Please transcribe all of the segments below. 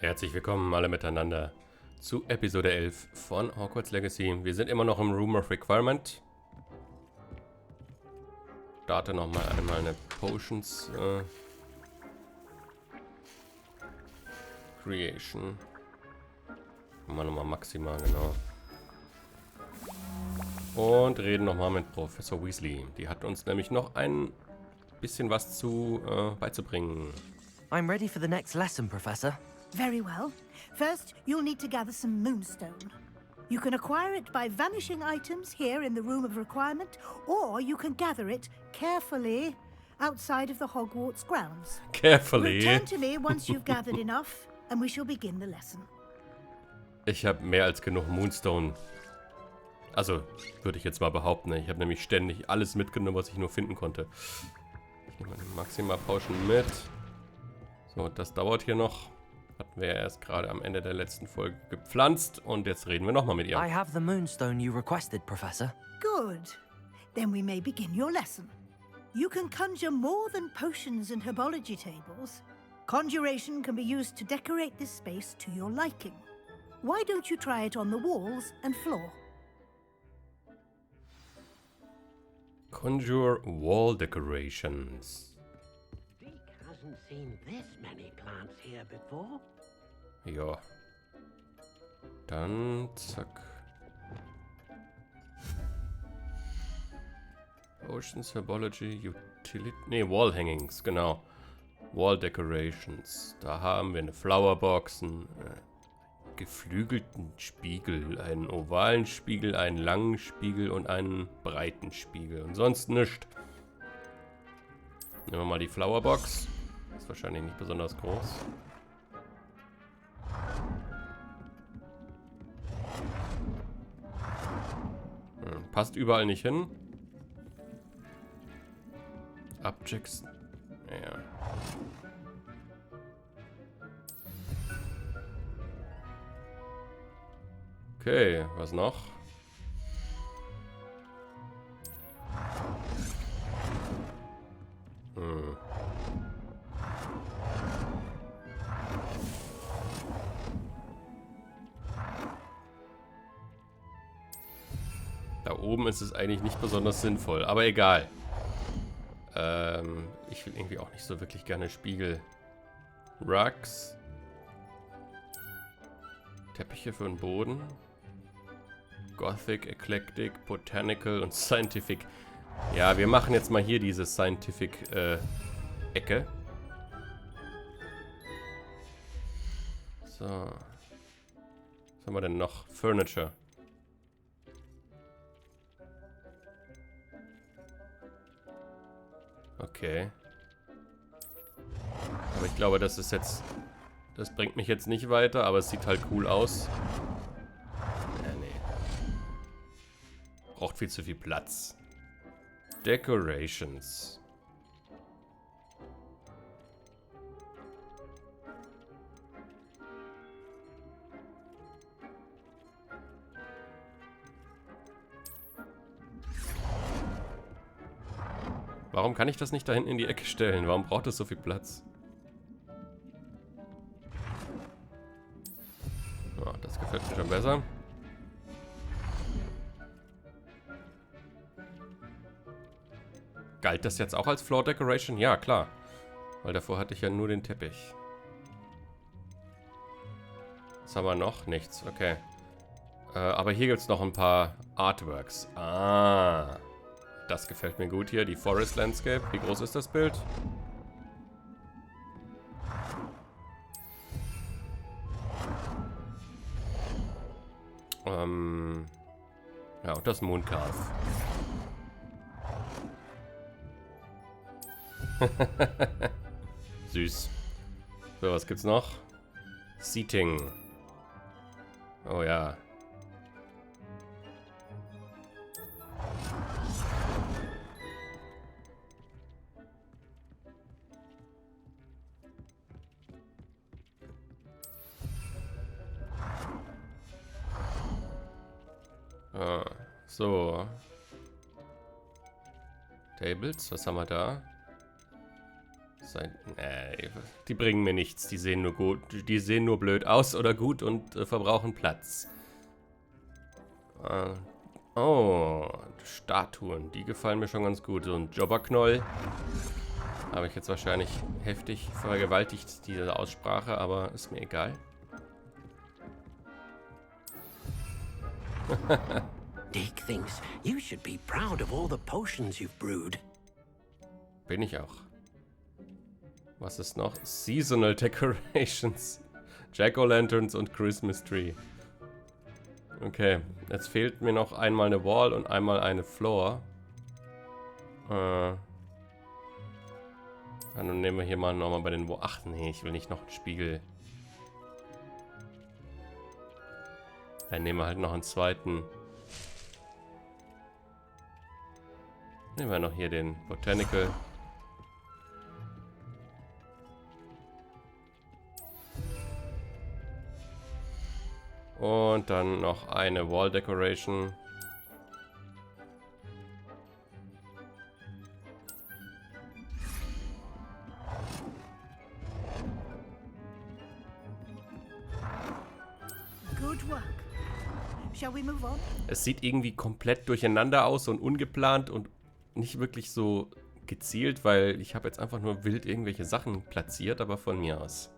Herzlich willkommen alle miteinander zu Episode 11 von Hogwarts Legacy. Wir sind immer noch im Room of Requirement. Starte nochmal einmal eine Potions Creation. Machen wir nochmal maximal, genau. Und reden nochmal mit Professor Weasley. Die hat uns nämlich noch ein bisschen was beizubringen. I'm ready for the next lesson, Professor. Very well. First, you'll need to gather some moonstone. You can acquire it by vanishing items here in the Room of Requirement, or you can gather it carefully outside of the Hogwarts grounds. Carefully. Return to me once you've gathered enough, and we shall begin the lesson. Ich habe mehr als genug Moonstone. Also, würde ich jetzt mal behaupten. Ich habe nämlich ständig alles mitgenommen, was ich nur finden konnte. Ich nehme mal den Maxima Potion mit. So, das dauert hier noch. Hatten wir ja erst gerade am Ende der letzten Folge gepflanzt. Und jetzt reden wir nochmal mit ihr. I have the moonstone you requested, Professor. Good. Then we may begin your lesson. You can conjure more than potions and herbology tables. Conjuration can be used to decorate this space to your liking. Why don't you try it on the walls and floor? Conjure wall decorations. Dick hasn't seen this many plants here before. Ja. Dann zack. Potions, Herbology, Utility. Ne, Wall Hangings, genau. Wall Decorations. Da haben wir eine Flowerbox, einen geflügelten Spiegel, einen ovalen Spiegel, einen langen Spiegel und einen breiten Spiegel. Und sonst nichts. Nehmen wir mal die Flowerbox. Ist wahrscheinlich nicht besonders groß. Passt überall nicht hin. Objects. Ja. Okay, was noch? Da oben ist es eigentlich nicht besonders sinnvoll, aber egal. Ich will irgendwie auch nicht so wirklich gerne Spiegel. Rugs. Teppiche für den Boden. Gothic, Eclectic, Botanical und Scientific. Ja, wir machen jetzt mal hier diese Scientific Ecke. So. Was haben wir denn noch? Furniture. Okay. Aber ich glaube, das ist jetzt... Das bringt mich jetzt nicht weiter, aber es sieht halt cool aus. Nee. Braucht viel zu viel Platz. Decorations. Warum kann ich das nicht da hinten in die Ecke stellen? Warum braucht es so viel Platz? Oh, das gefällt mir schon besser. Galt das jetzt auch als Floor Decoration? Ja, klar. Weil davor hatte ich ja nur den Teppich. Was haben wir noch? Nichts, okay. Aber hier gibt es noch ein paar Artworks. Ah, das gefällt mir gut hier. Die Forest Landscape. Wie groß ist das Bild? Ja, und das Mondkalf. Süß. So, was gibt's noch? Seating. Oh ja. So. Tables, was haben wir da? Die bringen mir nichts. Die sehen nur gut. Die sehen nur blöd aus oder gut und verbrauchen Platz. Oh, Statuen. Die gefallen mir schon ganz gut. So ein Jobberknoll. Habe ich jetzt wahrscheinlich heftig vergewaltigt, diese Aussprache, aber ist mir egal. Deke thinks you should be proud of all the potions you've brewed. Bin ich auch. Was ist noch? Seasonal Decorations. Jack-O-Lanterns und Christmas Tree. Okay, jetzt fehlt mir noch einmal eine Wall und einmal eine Floor. Dann nehmen wir hier mal nochmal bei den... Ach nee, ich will nicht noch einen Spiegel. Dann nehmen wir halt noch einen zweiten. Nehmen wir noch hier den Botanical. Und dann noch eine Wall Decoration. Good work. Shall we move on? Es sieht irgendwie komplett durcheinander aus und ungeplant und nicht wirklich so gezielt, weil ich habe jetzt einfach nur wild irgendwelche Sachen platziert, aber von mir aus.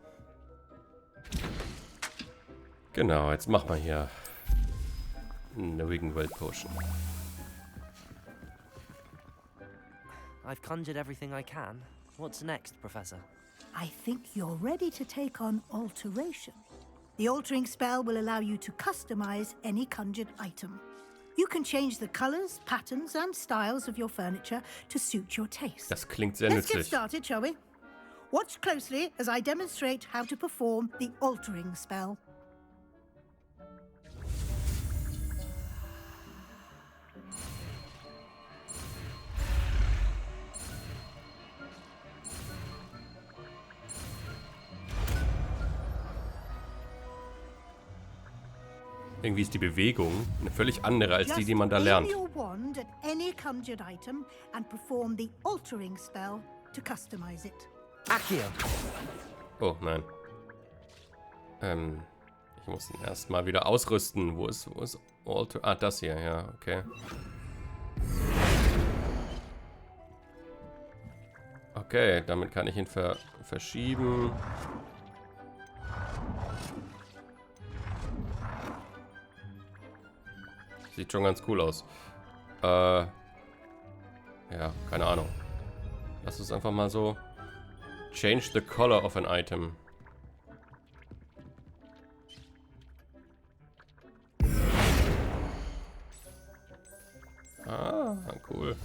Genau, jetzt machen wir hier eine Regenwald Potion. I've conjured everything I can. What's next, Professor? I think you're ready to take on alteration. The altering spell will allow you to customize any conjured item. You can change the colors, patterns, and styles of your furniture to suit your taste. Das klingt sehr Let's get nützlich. started, shall we? Watch closely as I demonstrate how to perform the altering spell. Irgendwie ist die Bewegung eine völlig andere als die, die man da Just lernt. aim your wand at any conjured item and perform the altering spell to customize it. Accio! Oh, nein. Ich muss ihn erstmal wieder ausrüsten. Wo ist Alter? Ah, das hier, ja, okay. Okay, damit kann ich ihn verschieben. Sieht schon ganz cool aus. Ja, keine Ahnung. Lass es einfach mal so. Change the color of an item. Ah, cool.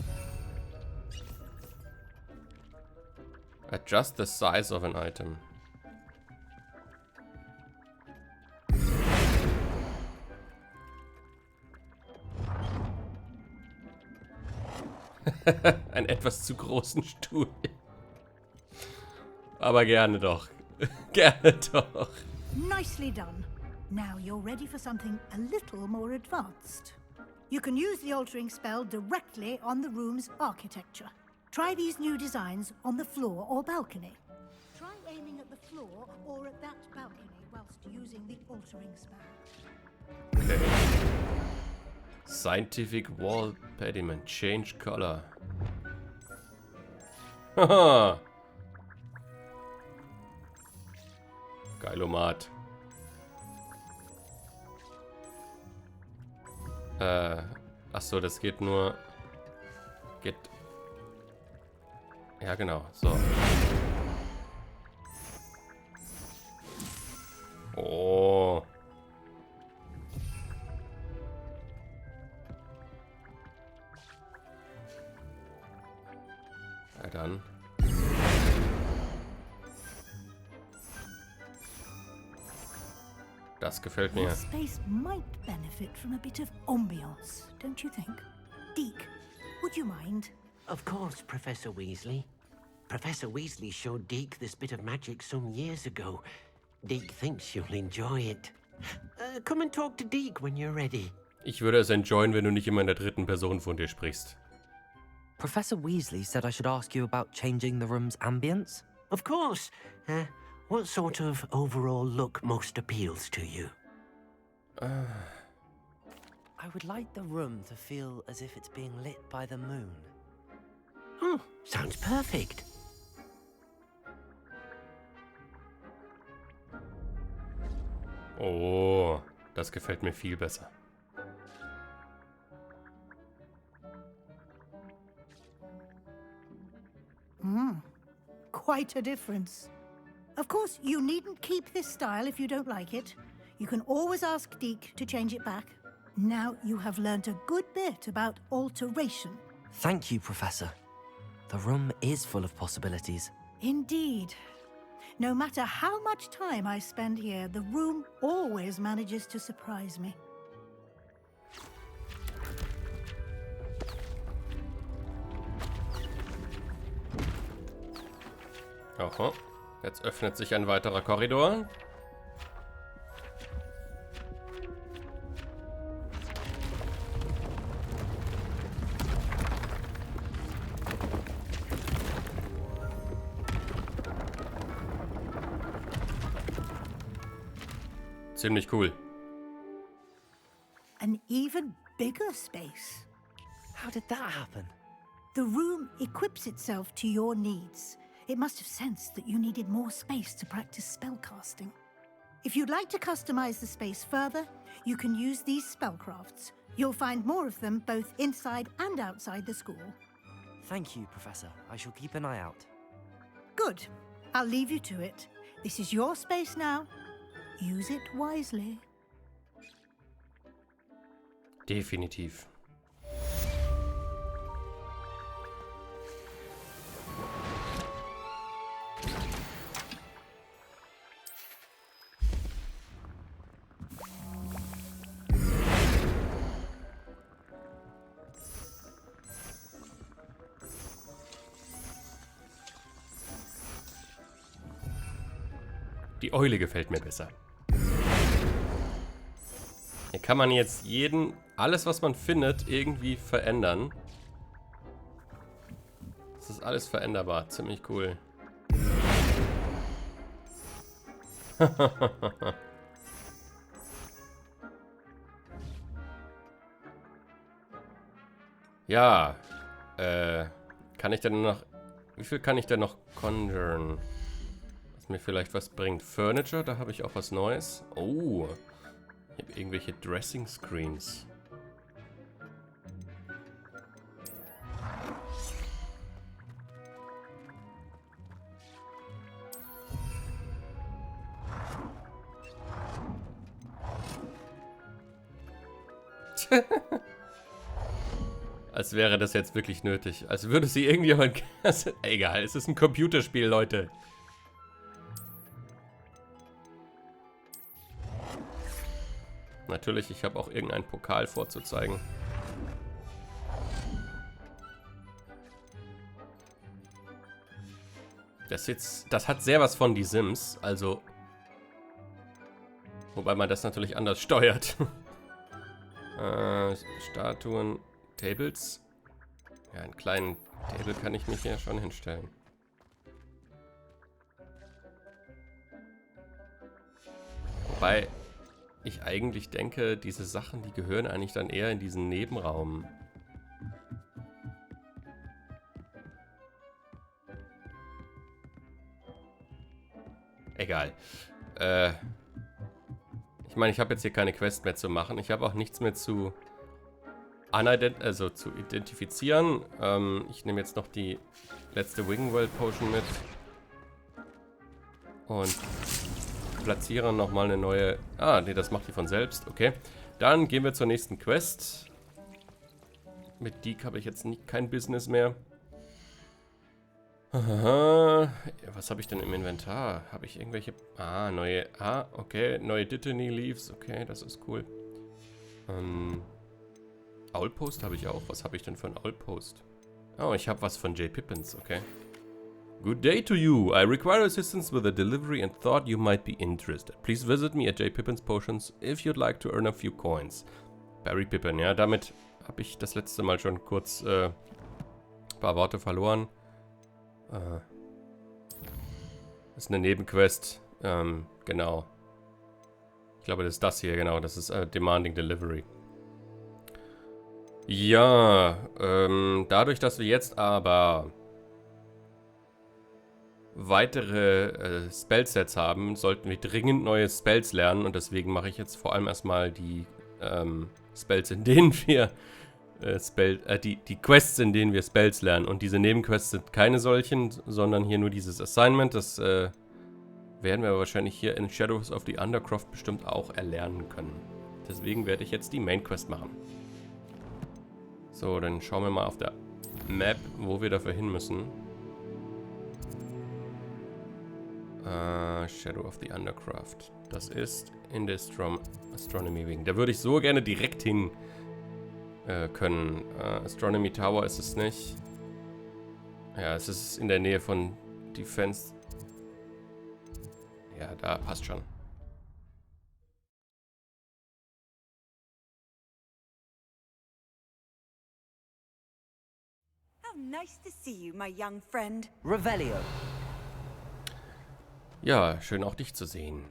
Adjust the size of an item. Einen etwas zu großen Stuhl. Aber gerne doch. Gerne doch. Nicely done. Now you're ready for something a little more advanced. You can use the altering spell directly on the room's architecture. Try these new designs on the floor or balcony. Try aiming at the floor or at that balcony whilst using the altering spell. Okay. Scientific Wall Pediment. Change Color. Haha. Geilomat. Achso, das geht nur... Geht... Ja, genau. So. Oh. Ja, dann. Das gefällt mir. This space might benefit from a bit of ambiance, don't you think? Deke, would you mind? Of course, Professor Weasley. Professor Weasley showed Deke this bit of magic some years ago. Deke thinks you'll enjoy it. Come and talk to Deke when you're ready. Ich würde es enjoyen, wenn du nicht immer in der dritten Person von dir sprichst. Professor Weasley said I should ask you about changing the room's ambience. Of course. What sort of overall look most appeals to you? I would like the room to feel as if it's being lit by the moon. Oh, sounds perfect. Oh, das gefällt mir viel besser. Quite a difference. Of course, you needn't keep this style if you don't like it. You can always ask Deke to change it back. Now you have learnt a good bit about alteration. Thank you, Professor. The room is full of possibilities. Indeed. No matter how much time I spend here, the room always manages to surprise me. Aha. Jetzt öffnet sich ein weiterer Korridor. Ziemlich cool. An even bigger space. How did that happen? The room equips itself to your needs. It must have sensed that you needed more space to practice spellcasting. If you'd like to customize the space further, you can use these spellcrafts. You'll find more of them both inside and outside the school. Thank you, Professor. I shall keep an eye out. Good. I'll leave you to it. This is your space now. Use it wisely. Definitiv. Die Eule gefällt mir besser. Hier kann man jetzt alles was man findet, irgendwie verändern. Das ist alles veränderbar. Ziemlich cool. Ja. Kann ich denn noch... Wie viel kann ich denn noch conjuren? Was mir vielleicht was bringt. Furniture, da habe ich auch was Neues. Oh. Ich habe irgendwelche Dressing Screens. Als wäre das jetzt wirklich nötig. Als würde sie irgendjemand... Egal, es ist ein Computerspiel, Leute. Natürlich, ich habe auch irgendeinen Pokal vorzuzeigen. Das hat sehr was von die Sims, also... Wobei man das natürlich anders steuert. Statuen, Tables. Ja, einen kleinen Table kann ich mich hier schon hinstellen. Wobei ich eigentlich denke, diese Sachen, die gehören eigentlich dann eher in diesen Nebenraum. Egal. Ich meine, ich habe jetzt hier keine Quest mehr zu machen. Ich habe auch nichts mehr zu zu identifizieren. Ich nehme jetzt noch die letzte Wingworld Potion mit. Und platziere nochmal eine neue... Ah, nee, das macht die von selbst. Okay. Dann gehen wir zur nächsten Quest. Mit Deke habe ich jetzt kein Business mehr. Was habe ich denn im Inventar? Habe ich irgendwelche... neue... okay. Neue Dittany Leaves. Okay, das ist cool. Owlpost habe ich auch. Was habe ich denn für ein Owlpost? Oh, ich habe was von J. Pippins. Okay. Good day to you. I require assistance with a delivery and thought you might be interested. Please visit me at J. Pippins Potions if you'd like to earn a few coins. Barry Pippin, ja, damit habe ich das letzte Mal schon kurz ein paar Worte verloren. Das ist eine Nebenquest. Genau. Ich glaube, das ist das hier, genau. Das ist Demanding Delivery. Ja, dadurch, dass wir jetzt aber weitere Spellsets haben, sollten wir dringend neue Spells lernen. Und deswegen mache ich jetzt vor allem erstmal die Spells, in denen wir die Quests, in denen wir Spells lernen. Und diese Nebenquests sind keine solchen, sondern hier nur dieses Assignment. Das werden wir wahrscheinlich hier in Shadows of the Undercroft bestimmt auch erlernen können. Deswegen werde ich jetzt die Main Quest machen. So, dann schauen wir mal auf der Map, wo wir dafür hin müssen. Shadow of the Undercroft. Das ist in der Astronomy Wing. Da würde ich so gerne direkt hin können. Astronomy Tower ist es nicht. Ja, es ist in der Nähe von Defense. Ja, da passt schon. How nice to see you, my young friend. Revelio. Ja, schön auch dich zu sehen.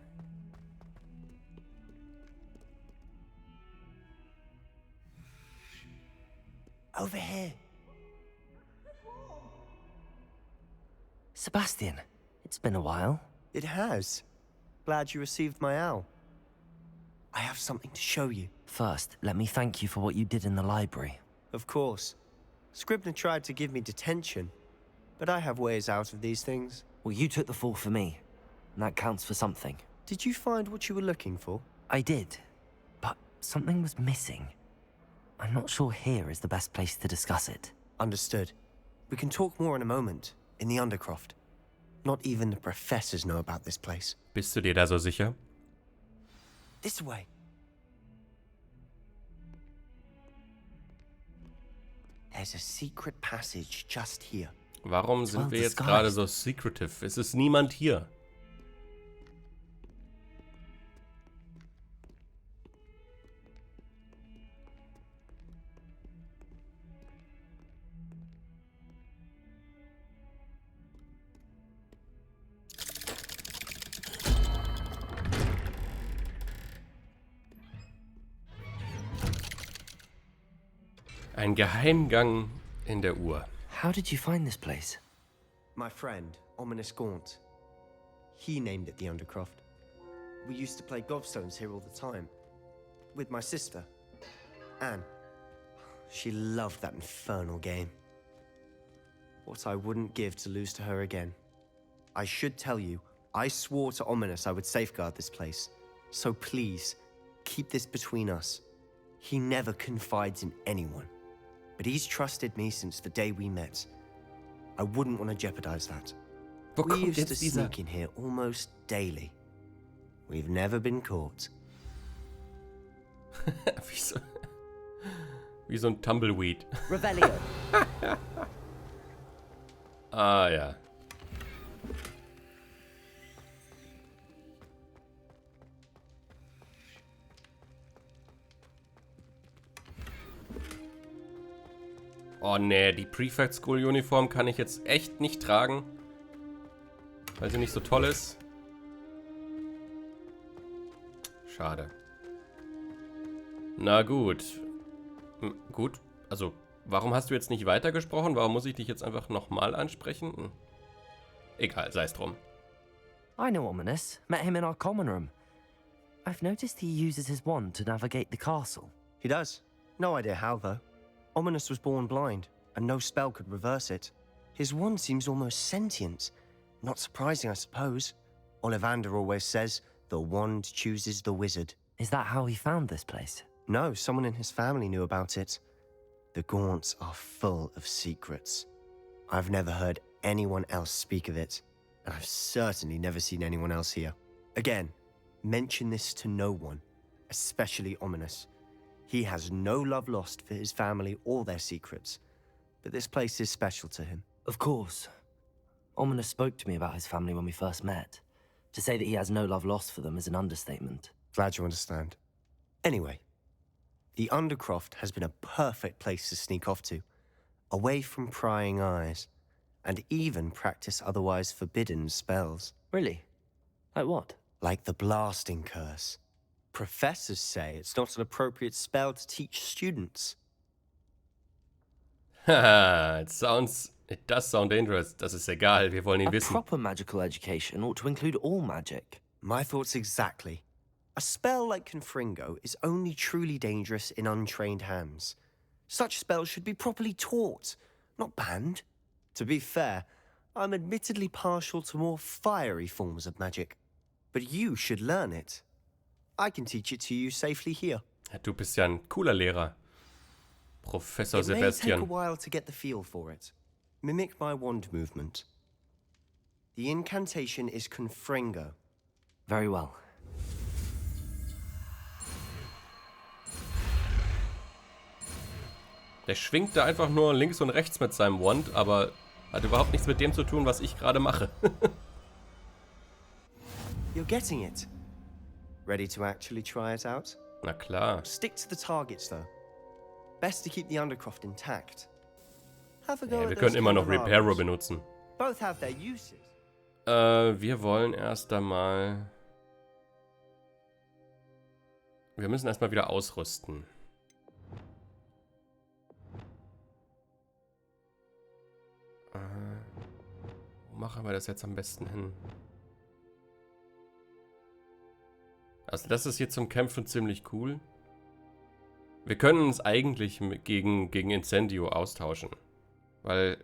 Over here. Sebastian, it's been a while. It has. Glad you received my owl. I have something to show you. First, let me thank you for what you did in the library. Of course. Scribner tried to give me detention, but I have ways out of these things. Well, you took the fall for me, and that counts for something. Did you find what you were looking for? I did, but something was missing. I'm not sure here is the best place to discuss it. Understood. We can talk more in a moment, in the Undercroft. Not even the professors know about this place. Bist du dir da so sicher? This way. There's a secret passage just here. Warum sind Well wir jetzt disguised. gerade so secretive? Es ist niemand hier. Ein Geheimgang in der Uhr. How did you find this place? My friend, Ominous Gaunt. He named it the Undercroft. We used to play gobstones here all the time. With my sister, Anne. She loved that infernal game. What I wouldn't give to lose to her again. I should tell you, I swore to Ominous I would safeguard this place. So please, keep this between us. He never confides in anyone. But he's trusted me since the day we met. I wouldn't want to jeopardize that. Wo We kommt used to jetzt dieser... sneak in here almost daily. We've never been caught. Wie so ein Tumbleweed. Revelio. Ah, ja. Oh nee, die Prefect School Uniform kann ich jetzt echt nicht tragen. Weil sie nicht so toll ist. Schade. Na gut. Gut, also warum hast du jetzt nicht weitergesprochen? Warum muss ich dich jetzt einfach nochmal ansprechen? Egal, sei es drum. I know Ominous. Met him in our common room. I've noticed he uses his wand to navigate the castle. He does. No idea how, though. Ominous was born blind, and no spell could reverse it. His wand seems almost sentient. Not surprising, I suppose. Ollivander always says, the wand chooses the wizard. Is that how he found this place? No, someone in his family knew about it. The Gaunts are full of secrets. I've never heard anyone else speak of it, and I've certainly never seen anyone else here. Again, mention this to no one, especially Ominous. He has no love lost for his family or their secrets, but this place is special to him. Of course. Ominous spoke to me about his family when we first met. To say that he has no love lost for them is an understatement. Glad you understand. Anyway, the Undercroft has been a perfect place to sneak off to, away from prying eyes, and even practice otherwise forbidden spells. Really? Like what? Like the blasting curse. Professors say it's not an appropriate spell to teach students. Haha, it does sound dangerous. Das ist egal, wir wollen ihn A wissen. proper magical education ought to include all magic. My thoughts exactly. A spell like Confringo is only truly dangerous in untrained hands. Such spells should be properly taught, not banned. To be fair, I'm admittedly partial to more fiery forms of magic. But you should learn it. I can teach it to you safely here. Ja, du bist ja ein cooler Lehrer. Professor It may take a Sebastian. while to get the feel for it. Mimic my wand movement. The incantation is Confringo. Very well. Der schwingt da einfach nur links und rechts mit seinem Wand, aber hat überhaupt nichts mit dem zu tun, was ich gerade mache. You're getting it. Ready to actually try it out? Na klar. Stick to the targets, though. Best to keep the Undercroft intact. Have a go Ja, at wir those können immer noch Reparo Candelabras. benutzen. Both have their uses. Wir wollen erst einmal... Wir müssen erstmal wieder ausrüsten. Wo machen wir das jetzt am besten hin? Also das ist hier zum Kämpfen ziemlich cool. Wir können uns eigentlich gegen Incendio austauschen. Weil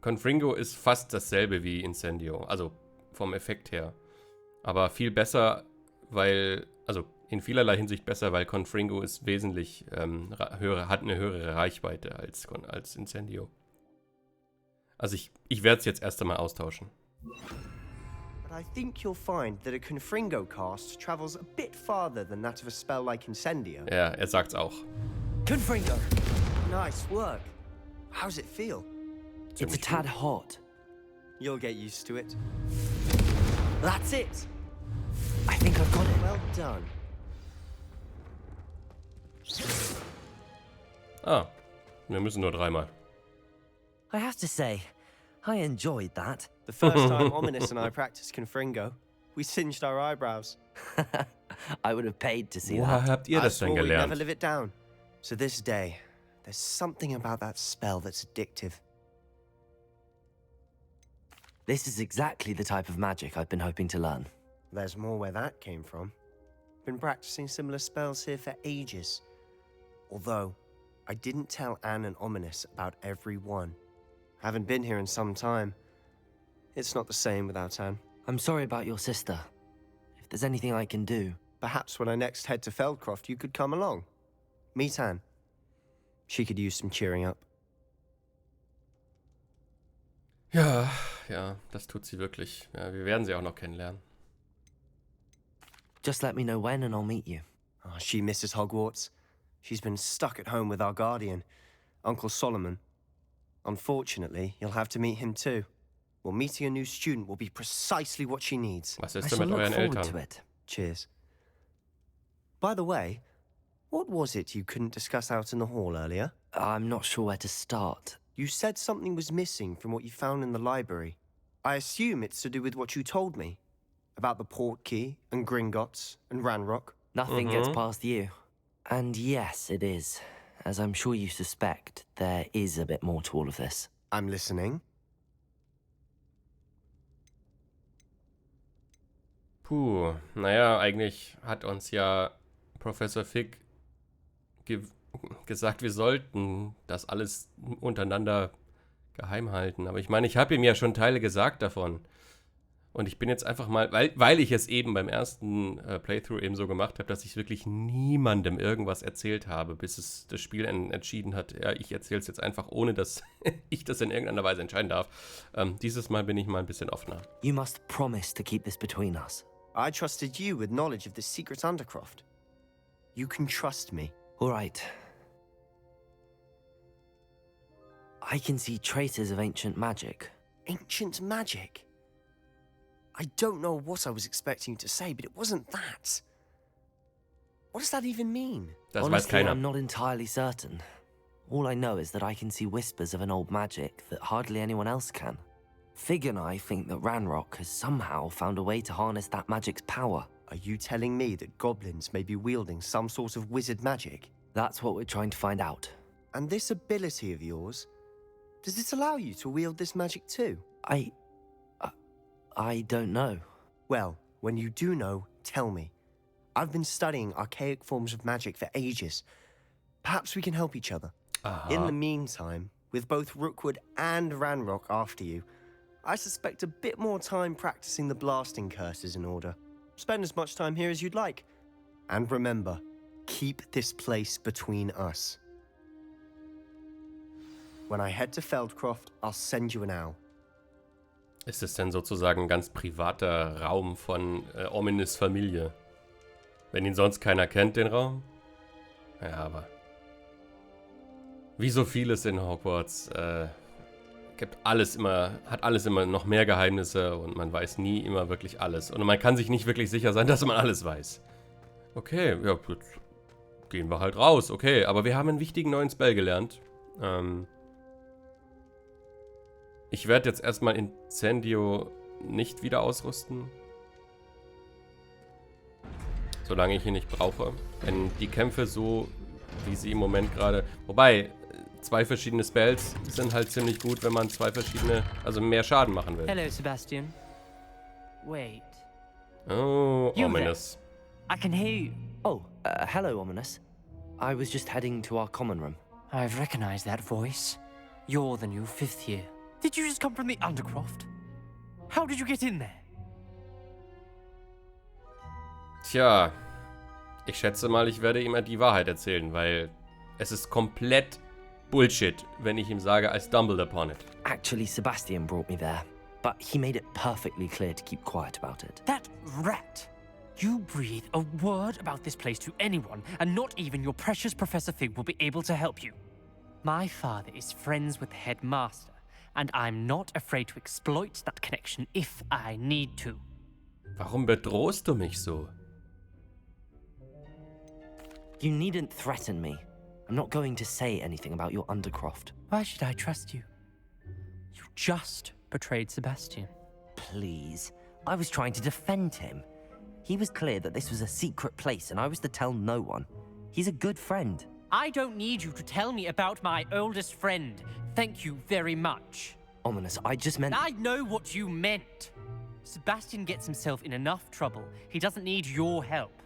Confringo ist fast dasselbe wie Incendio. Also vom Effekt her. Aber viel besser, weil... Also in vielerlei Hinsicht besser, weil Confringo ist wesentlich hat eine höhere Reichweite als Incendio. Also ich werde es jetzt erst einmal austauschen. But I think you'll find that a Confringo cast travels a bit farther than that of a spell like Incendio. Ja, er sagt's auch. Confringo! Nice work. How's it feel? It's a tad hot. You'll get used to it. That's it. I think I've got it. Well done. Ah, wir müssen nur dreimal. I have to say, I enjoyed that. The first time Ominous and I practiced Confringo, we singed our eyebrows. I would have paid to see Woher that. habt ihr I das denn swore we'd never gelernt? live it down. So this day, there's something about that spell that's addictive. This is exactly the type of magic I've been hoping to learn. There's more where that came from. Been practicing similar spells here for ages. Although, I didn't tell Anne and Ominous about every one. Haven't been here in some time. It's not the same without Anne. I'm sorry about your sister. If there's anything I can do... Perhaps when I next head to Feldcroft, you could come along. Meet Anne. She could use some cheering up. Ja, das tut sie wirklich. Ja, wir werden sie auch noch kennenlernen. Just let me know when and I'll meet you. Oh, she misses Hogwarts. She's been stuck at home with our guardian, Uncle Solomon. Unfortunately, you'll have to meet him too. Well, meeting a new student will be precisely what she needs. Was I ist shall denn mit look euren forward Eltern? to it. Cheers. By the way, what was it you couldn't discuss out in the hall earlier? I'm not sure where to start. You said something was missing from what you found in the library. I assume it's to do with what you told me. About the port key, and Gringotts, and Ranrock. Nothing gets past you. And yes, it is. As I'm sure you suspect, there is a bit more to all of this. I'm listening. Puh, naja, eigentlich hat uns ja Professor Fig gesagt, wir sollten das alles untereinander geheim halten. Aber ich meine, ich habe ihm ja schon Teile gesagt davon. Und ich bin jetzt einfach mal, weil ich es eben beim ersten Playthrough eben so gemacht habe, dass ich wirklich niemandem irgendwas erzählt habe, bis es das Spiel entschieden hat, ja, ich erzähle es jetzt einfach, ohne dass ich das in irgendeiner Weise entscheiden darf. Dieses Mal bin ich mal ein bisschen offener. You must promise to keep this between us. I trusted you with knowledge of the secret Undercroft. You can trust me. All right. I can see traces of ancient magic. Ancient magic? I don't know what I was expecting you to say, but it wasn't that. What does that even mean? Das weiß Honestly, keiner. I'm not entirely certain. All I know is that I can see whispers of an old magic that hardly anyone else can. Fig and I think that Ranrock has somehow found a way to harness that magic's power. Are you telling me that goblins may be wielding some sort of wizard magic? That's what we're trying to find out. And this ability of yours, does it allow you to wield this magic too? I don't know. Well, when you do know, tell me. I've been studying archaic forms of magic for ages. Perhaps we can help each other. In the meantime, with both Rookwood and Ranrock after you, I suspect a bit more time practicing the blasting curses in order. Spend as much time here as you'd like. And remember, keep this place between us. When I head to Feldcroft, I'll send you an owl. Ist es denn sozusagen ein ganz privater Raum von Ominous Familie? Wenn ihn sonst keiner kennt, den Raum? Ja, aber... Wie so vieles in Hogwarts, hat alles immer noch mehr Geheimnisse und man weiß nie immer wirklich alles. Und man kann sich nicht wirklich sicher sein, dass man alles weiß. Okay, ja, jetzt gehen wir halt raus. Okay, aber wir haben einen wichtigen neuen Spell gelernt. Ich werde jetzt erstmal Incendio nicht wieder ausrüsten. Solange ich ihn nicht brauche. Wenn die Kämpfe so, wie sie im Moment gerade... Wobei, 2 verschiedene Spells sind halt ziemlich gut, wenn man 2 verschiedene... Also mehr Schaden machen will. Hello, Sebastian. Wait. Oh, You Ominous. I can hear you. Oh, hello, Ominous. I was just heading to our common room. I've recognized that voice. You're the new 5th year. Did you just come from the Undercroft? How did you get in there? Tja, ich schätze mal, ich werde ihm die Wahrheit erzählen, weil es ist komplett Bullshit, wenn ich ihm sage, I stumbled upon it. Actually, Sebastian brought me there, but he made it perfectly clear to keep quiet about it. That rat! You breathe a word about this place to anyone, and not even your precious Professor Fig will be able to help you. My father is friends with the headmaster, and I'm not afraid to exploit that connection if I need to. Warum bedrohst du mich so? You needn't threaten me. I'm not going to say anything about your Undercroft. Why should I trust you? You just betrayed Sebastian. Please. I was trying to defend him. He was clear that this was a secret place and I was to tell no one. He's a good friend. I don't need you to tell me about my oldest friend. Thank you very much. Ominous, I just meant... I know what you meant. Sebastian gets himself in enough trouble. He doesn't need your help.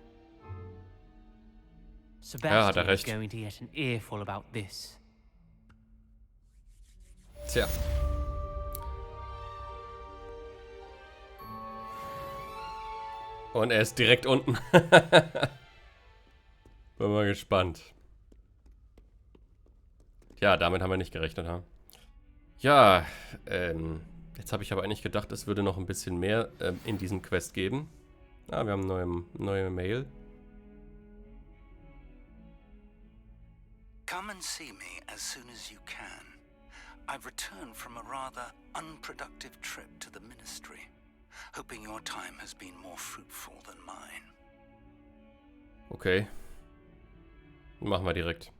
Sebastian is going to get an earful about this. Tja. Und er ist direkt unten. Bin mal gespannt. Ja, damit haben wir nicht gerechnet, ha? Ja, jetzt habe ich aber eigentlich gedacht, es würde noch ein bisschen mehr in diesem Quest geben. Ah, wir haben eine neue Mail. Come and see me as soon as you can. I've returned from a rather unproductive trip to the Ministry, hoping your time has been more fruitful than mine. Okay. Machen wir direkt.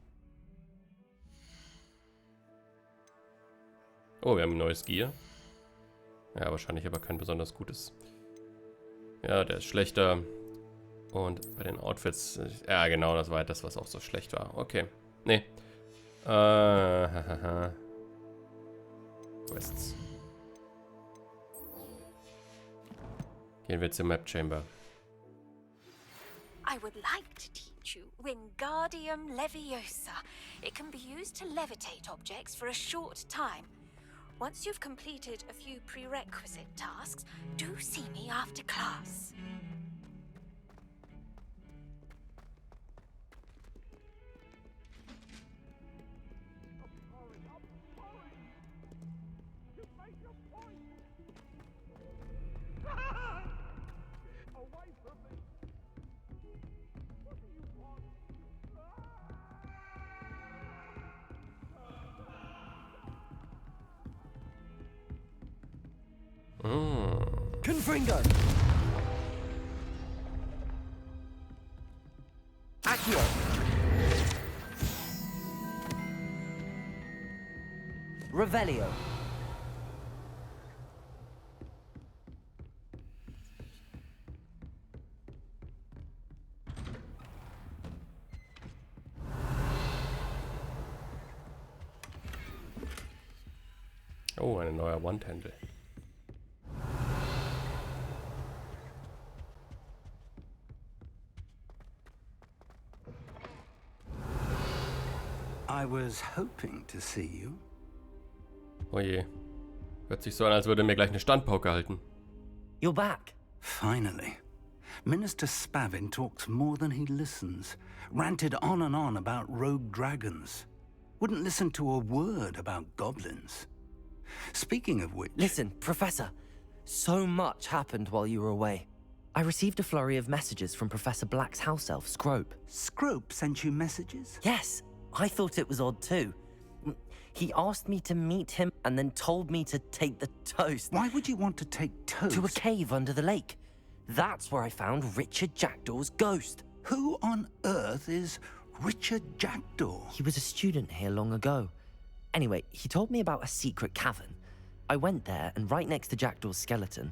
Oh, wir haben ein neues Gear. Ja, wahrscheinlich aber kein besonders gutes. Ja, der ist schlechter. Und bei den Outfits... Ja, genau, das war das, was auch so schlecht war. Okay. Nee. Quests. Gehen wir zur Map Chamber. I would like to teach you Wingardium Leviosa. It can be used to levitate objects for a short time. Once you've completed a few prerequisite tasks, do see me after class. Confringo! Accio! Revelio! Oh, ein neuer Wandhändel. I was hoping to see you. Oh je. Hört sich so an, als würde mir gleich eine Standpauke halten. You're back. Finally. Minister Spavin talks more than he listens. Ranted on and on about rogue dragons. Wouldn't listen to a word about goblins. Speaking of which... Listen, Professor. So much happened while you were away. I received a flurry of messages from Professor Black's house elf, Scrope. Scrope sent you messages? Yes, I thought it was odd too. He asked me to meet him and then told me to take the toast. Why would you want to take toast? To a cave under the lake. That's where I found Richard Jackdaw's ghost. Who on earth is Richard Jackdaw? He was a student here long ago. Anyway, he told me about a secret cavern. I went there, and right next to Jackdaw's skeleton,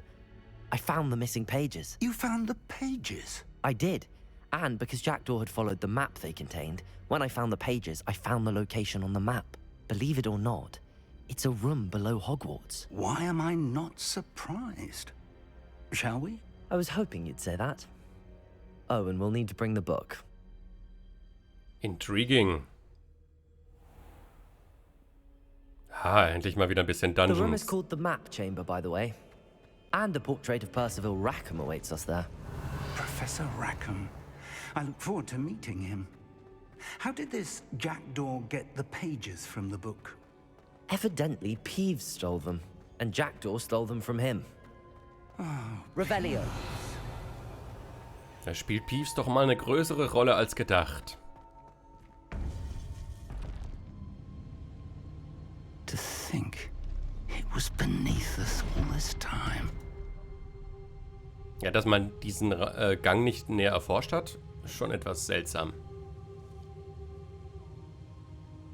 I found the missing pages. You found the pages? I did. And because Jackdaw had followed the map they contained, when I found the pages, I found the location on the map. Believe it or not, it's a room below Hogwarts. Why am I not surprised? Shall we? I was hoping you'd say that. Oh, and we'll need to bring the book. Intriguing. Ah, endlich mal wieder ein bisschen The room is Dungeons. called the Map Chamber, by the way. And a portrait of Percival Rackham awaits us there. Professor Rackham. I look forward to meeting him. How did this Jackdaw get the pages from the book? Evidently, Peeves stole them, and Jackdaw stole them from him. Revelio. Da spielt Peeves doch mal eine größere Rolle als gedacht. To think it was beneath us all this time. Ja, dass man diesen Gang nicht näher erforscht hat, ist schon etwas seltsam.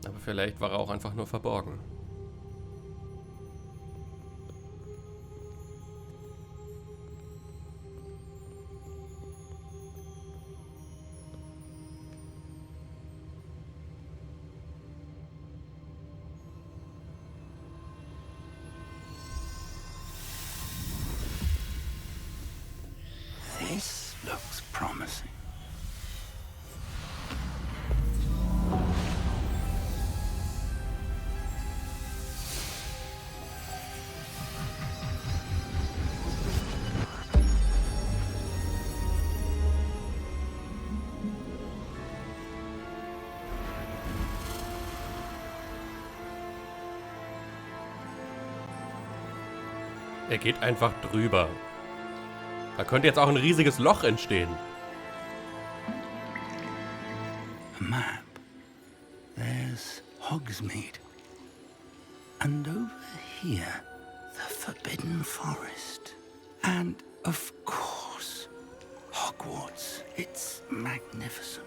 Aber vielleicht war er auch einfach nur verborgen. This looks promising. Er geht einfach drüber. Da könnte jetzt auch ein riesiges Loch entstehen. A map. There's Hogsmeade. And over here, the Forbidden Forest. And, of course, Hogwarts. It's magnificent.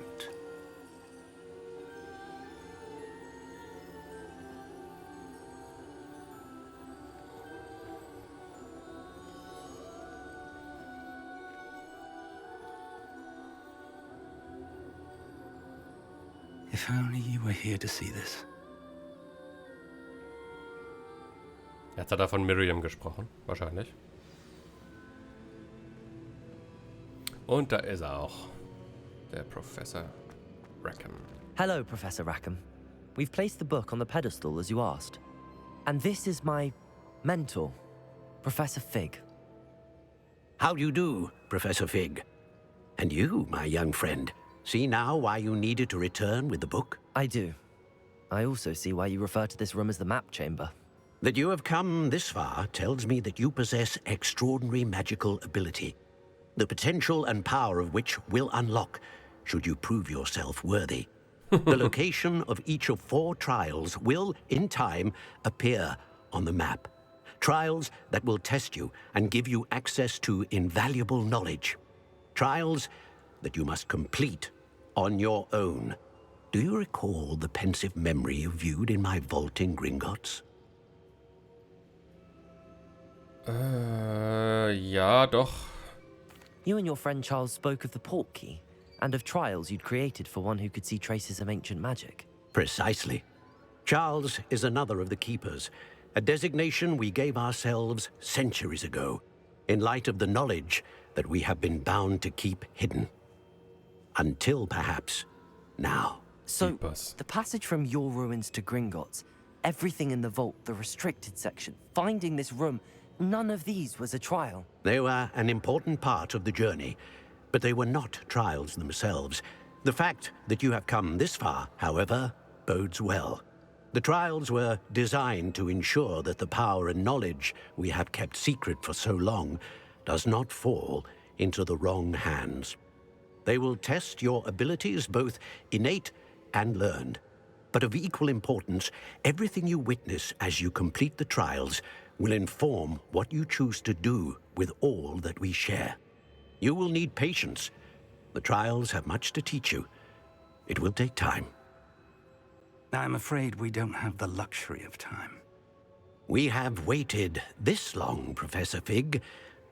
If only you were here to see this. Jetzt hat er von Miriam gesprochen, wahrscheinlich. Und da ist er auch. Der Professor Rackham. Hello, Professor Rackham. We've placed the book on the pedestal as you asked. And this is my mentor, Professor Fig. How do you do, Professor Fig? And you, my young friend, see now why you needed to return with the book? I do. I also see why you refer to this room as the Map Chamber. That you have come this far tells me that you possess extraordinary magical ability, the potential and power of which will unlock should you prove yourself worthy. The location of each of 4 trials will, in time, appear on the map. Trials that will test you and give you access to invaluable knowledge. Trials that you must complete on your own. Do you recall the pensive memory you viewed in my vault in Gringotts? Ja, doch. You and your friend Charles spoke of the Portkey, and of trials you'd created for one who could see traces of ancient magic. Precisely. Charles is another of the keepers, a designation we gave ourselves centuries ago, in light of the knowledge that we have been bound to keep hidden. Until perhaps now. So, Bus. the passage from your ruins to Gringotts, everything in the vault, the restricted section, finding this room, none of these was a trial. They were an important part of the journey, but they were not trials themselves. The fact that you have come this far, however, bodes well. The trials were designed to ensure that the power and knowledge we have kept secret for so long does not fall into the wrong hands. They will test your abilities, both innate and learned. But of equal importance, everything you witness as you complete the trials will inform what you choose to do with all that we share. You will need patience. The trials have much to teach you. It will take time. I'm afraid we don't have the luxury of time. We have waited this long, Professor Fig.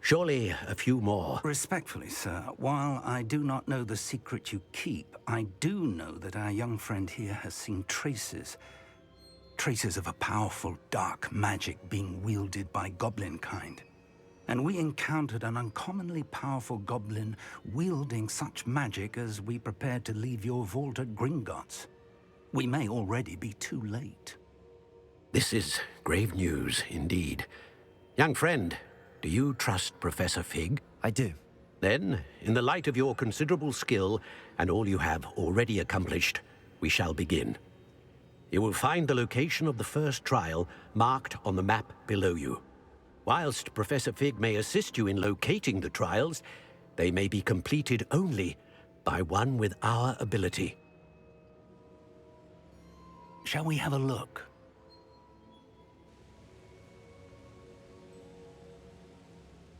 Surely a few more. Respectfully, sir, while I do not know the secret you keep, I do know that our young friend here has seen traces. Traces of a powerful dark magic being wielded by goblin kind. And we encountered an uncommonly powerful goblin wielding such magic as we prepared to leave your vault at Gringotts. We may already be too late. This is grave news indeed. Young friend, do you trust Professor Fig? I do. Then, in the light of your considerable skill and all you have already accomplished, we shall begin. You will find the location of the first trial marked on the map below you. Whilst Professor Fig may assist you in locating the trials, they may be completed only by one with our ability. Shall we have a look?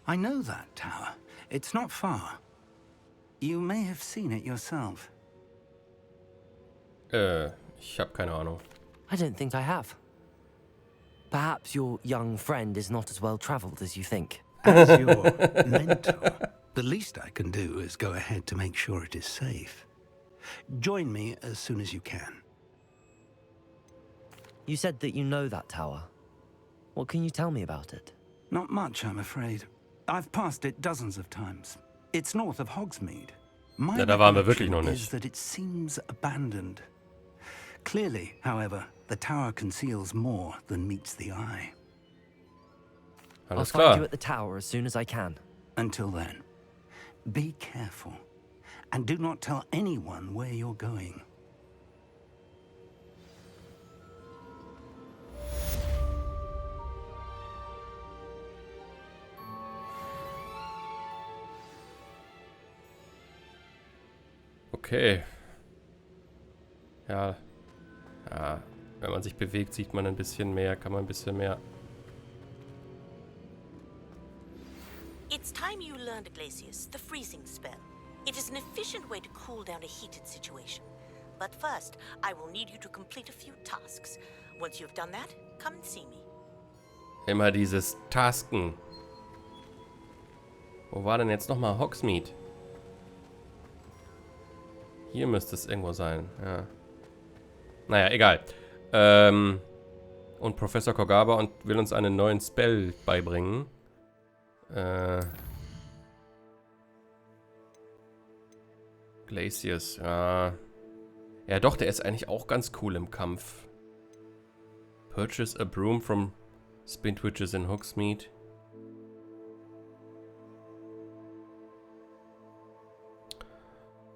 I know that tower. It's not far. You may have seen it yourself. Ich habe keine Ahnung. I don't think I have. Perhaps your young friend is not as well traveled as you think. As your mentor, the least I can do is go ahead to make sure it is safe. Join me as soon as you can. You said that you know that tower. What can you tell me about it? Not much, I'm afraid. I've passed it dozens of times. It's north of Hogsmeade. My Ja, da waren wir wirklich recollection noch is nicht. that it seems abandoned. Clearly, however, the tower conceals more than meets the eye. I'll Alles find you klar. at the tower as soon as I can. Until then, be careful. And do not tell anyone where you're going. Okay. Ja. Ja. Wenn man sich bewegt, sieht man ein bisschen mehr, kann man ein bisschen mehr. It's time you learned, Glacius, the freezing spell. It is an efficient way to cool down a heated situation. But first, I will need you to complete a few tasks. Once you've done that, come and see me. Immer dieses Tasken. Wo war denn jetzt nochmal Hogsmeade? Hier müsste es irgendwo sein, ja. Naja, egal. Und Professor Kogaba und will uns einen neuen Spell beibringen. Glacius, ja. Ja doch, der ist eigentlich auch ganz cool im Kampf. Purchase a broom from Spintwitches in Hogsmeade.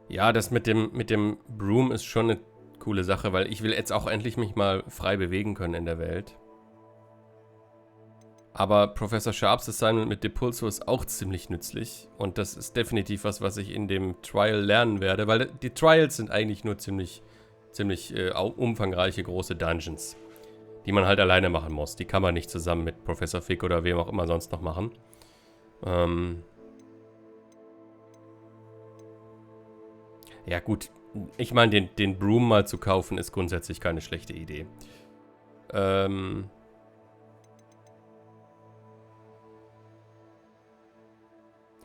Ja, das mit dem Broom ist schon eine coole Sache, weil ich will jetzt auch endlich mich mal frei bewegen können in der Welt. Aber Professor Sharps Assignment mit Depulso ist auch ziemlich nützlich. Und das ist definitiv was ich in dem Trial lernen werde, weil die Trials sind eigentlich nur ziemlich umfangreiche große Dungeons, die man halt alleine machen muss. Die kann man nicht zusammen mit Professor Fig oder wem auch immer sonst noch machen. Ja gut, ich meine, den Broom mal zu kaufen, ist grundsätzlich keine schlechte Idee.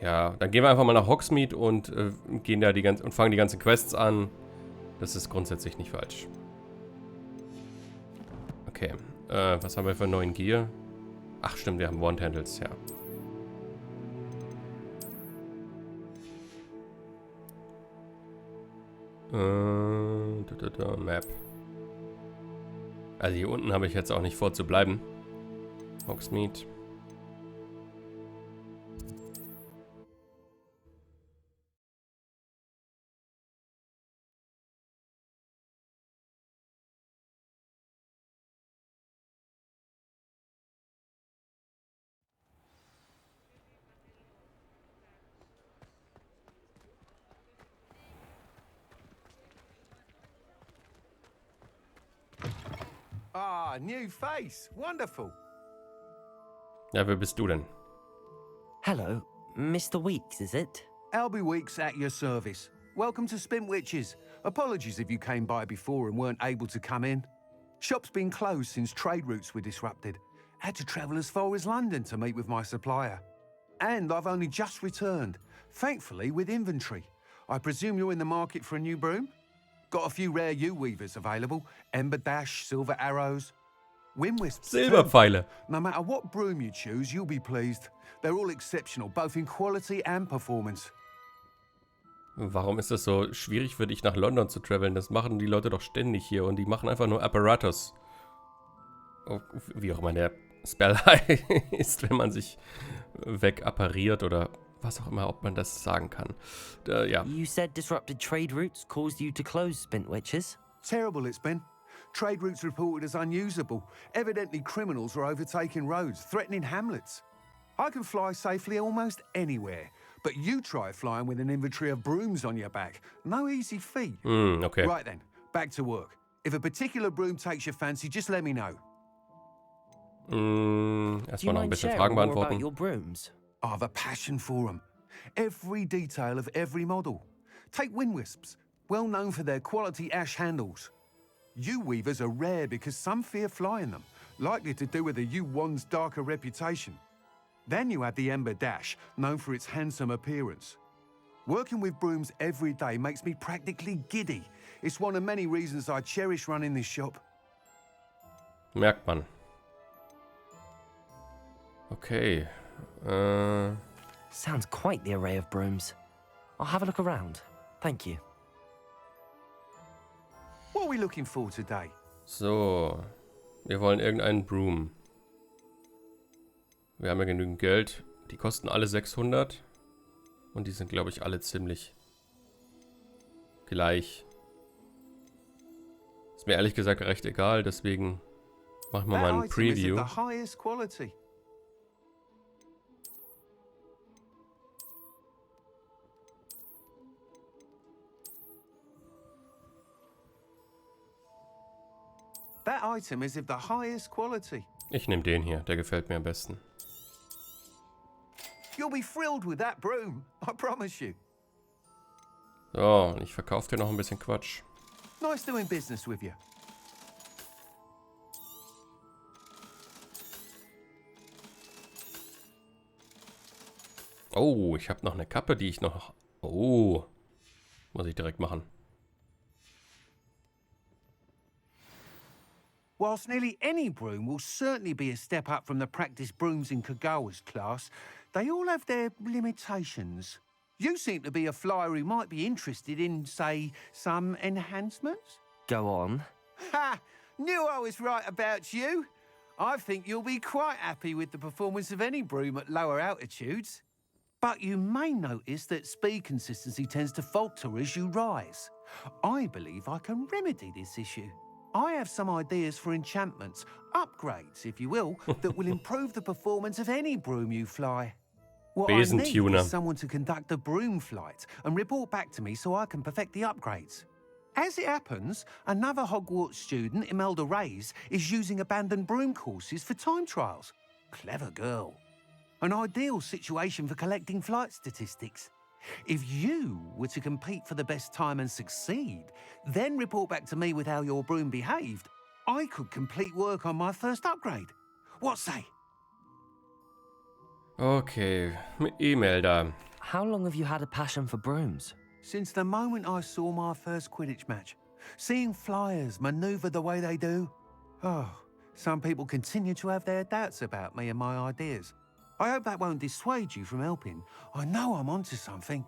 Ja, dann gehen wir einfach mal nach Hogsmeade und gehen da fangen die ganzen Quests an. Das ist grundsätzlich nicht falsch. Okay. Was haben wir für 9 Gear? Ach stimmt, wir haben Wand-Handles, ja. Map. Also hier unten habe ich jetzt auch nicht vor zu bleiben. Hogsmeade. Ah, new face. Wonderful. Ja, wer bist du denn? Hello, Mr. Weeks, is it? Albie Weeks at your service. Welcome to Spintwitches. Apologies if you came by before and weren't able to come in. Shop's been closed since trade routes were disrupted. Had to travel as far as London to meet with my supplier. And I've only just returned, thankfully with inventory. I presume you're in the market for a new broom? Got a few rare U-weavers available. Ember Dash, Silver Arrows. Wind Wisps too. Silberpfeile. No matter what broom you choose, you'll be pleased. They're all exceptional, both in quality and performance. Warum ist es so schwierig für dich, nach London zu traveln? Das machen die Leute doch ständig hier und die machen einfach nur Apparatus. Oh, wie auch immer der Spell ist, wenn man sich wegappariert oder was auch immer, ob man das sagen kann. Ja. You said disrupted trade routes caused you to close Spintwitches? Terrible it's been. Trade routes reported as unusable. Evidently criminals are overtaking roads, threatening hamlets. I can fly safely almost anywhere, but you try flying with an inventory of brooms on your back. No easy feat. Okay. Right then, back to work. If a particular broom takes your fancy, just let me know. Erstmal noch ein bisschen Fragen beantworten. Your brooms? I have a passion for them. Every detail of every model. Take Wind Wisps, well known for their quality ash handles. U-weavers are rare because some fear flying them, likely to do with the U-wand's darker reputation. Then you have the Ember Dash, known for its handsome appearance. Working with brooms every day makes me practically giddy. It's one of many reasons I cherish running this shop. Merkt man. Okay. Sounds quite the array of brooms. I'll have a look around. Thank you. What are we looking for today? So. Wir wollen irgendeinen Broom. Wir haben ja genügend Geld. Die kosten alle 600. Und die sind, glaube ich, alle ziemlich gleich. Ist mir ehrlich gesagt recht egal, deswegen machen wir mal ein Preview. That item is of the highest quality. Ich nehme den hier, der gefällt mir am besten. You'll be thrilled with that broom, I promise you. So, und ich verkaufe dir noch ein bisschen Quatsch. Nice doing business with you. Oh, ich habe noch eine Kappe, die ich noch... Oh, muss ich direkt machen. Whilst nearly any broom will certainly be a step up from the practice brooms in Kagawa's class, they all have their limitations. You seem to be a flyer who might be interested in, say, some enhancements? Go on. Ha! Knew I was right about you. I think you'll be quite happy with the performance of any broom at lower altitudes. But you may notice that speed consistency tends to falter as you rise. I believe I can remedy this issue. I have some ideas for enchantments, upgrades, if you will, that will improve the performance of any broom you fly. What I need is someone to conduct a broom flight and report back to me so I can perfect the upgrades. As it happens, another Hogwarts student, Imelda Reyes, is using abandoned broom courses for time trials. Clever girl. An ideal situation for collecting flight statistics. If you were to compete for the best time and succeed, then report back to me with how your broom behaved, I could complete work on my first upgrade. What say? Okay, Imelda. How long have you had a passion for brooms? Since the moment I saw my first Quidditch match. Seeing flyers maneuver the way they do. Oh, Some people continue to have their doubts about me and my ideas. I hope that won't dissuade you from helping. I know I'm onto something.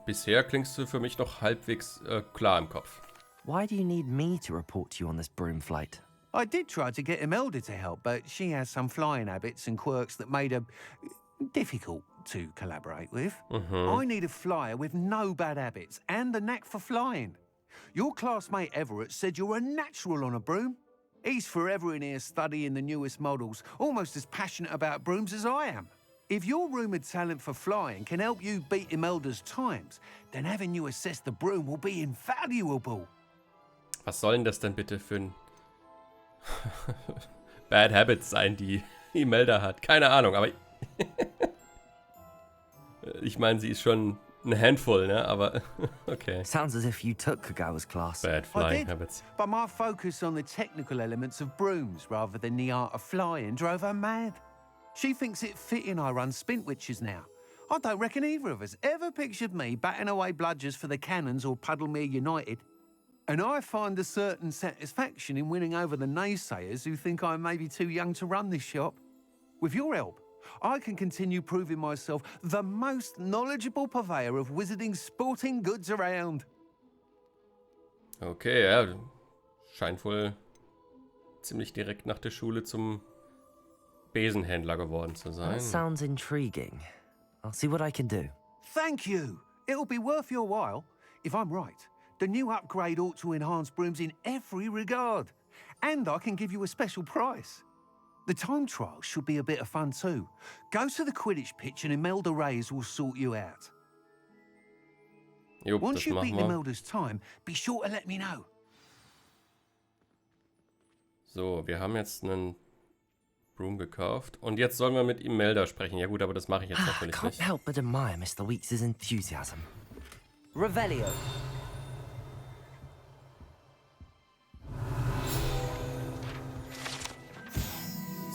Bisher klingst du für mich noch halbwegs klar im Kopf. Why do you need me to report to you on this broom flight? I did try to get Imelda to help, but she has some flying habits and quirks that made her difficult to collaborate with. I need a flyer with no bad habits and the knack for flying. Your classmate Everett said you're a natural on a broom. He's forever in here studying the newest models, almost as passionate about brooms as I am. If your rumoured talent for flying can help you beat Imelda's times, then having you assess the broom will be invaluable. Was soll denn das denn bitte für ein Bad Habits sein, die Imelda hat? Keine Ahnung, aber ich meine, sie ist schon eine Handvoll, ne? Aber okay. Sounds as if you took Kagawa's class. Bad flying habits. But my focus on the technical elements of brooms rather than the art of flying drove her mad. She thinks it fitting I run Spintwitches now. I don't reckon either of us ever pictured me batting away bludgers for the Cannons or Puddlemere United. And I find a certain satisfaction in winning over the naysayers who think I'm maybe too young to run this shop. With your help, I can continue proving myself the most knowledgeable purveyor of wizarding sporting goods around. Okay, ja. Scheint wohl ziemlich direkt nach der Schule zum Besenhändler geworden zu sein. That sounds intriguing. I'll see what I can do. Thank you. It'll be worth your while. If I'm right, the new upgrade ought to enhance brooms in every regard. And I can give you a special price. The time trial should be a bit of fun too. Go to the Quidditch pitch and Imelda Reyes will sort you out. Jupp, Once you've beaten wir. Imelda's time, be sure to let me know. So, wir haben jetzt einen Broom gekauft. Und jetzt sollen wir mit Imelda sprechen. Ja gut, aber das mache ich jetzt natürlich Can't nicht. help but admire Mr. Weeks' enthusiasm. Revelio.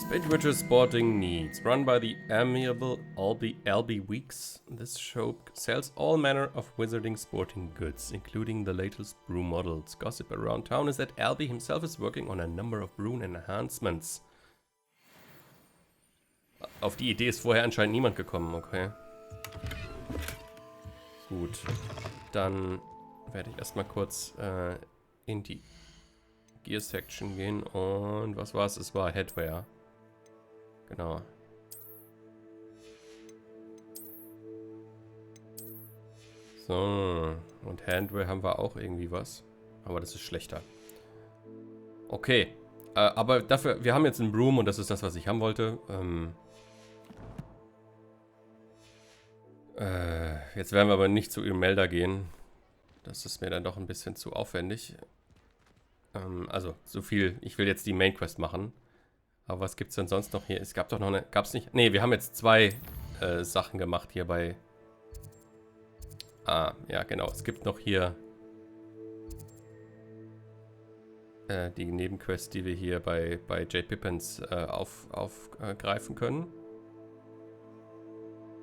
Spintwitches Sporting Needs, run by the amiable Albie Weeks. This show sells all manner of wizarding sporting goods, including the latest brew models. Gossip around town is that Albie himself is working on a number of brew enhancements. Auf die Idee ist vorher anscheinend niemand gekommen, okay. Gut, dann werde ich erstmal kurz in die Gear Section gehen und was war es? Es war Headwear. Genau. So, und Handwear haben wir auch irgendwie was. Aber das ist schlechter. Okay. Aber dafür, wir haben jetzt einen Broom und das ist das, was ich haben wollte. Jetzt werden wir aber nicht zu Imelda gehen. Das ist mir dann doch ein bisschen zu aufwendig. Also, so viel. Ich will jetzt die Main Quest machen. Aber was gibt's denn sonst noch hier? Es gab doch noch eine... Gab's nicht? Ne, wir haben jetzt 2 Sachen gemacht hier bei... Ah, ja genau. Es gibt noch hier die Nebenquest, die wir hier bei J. Pippins aufgreifen können.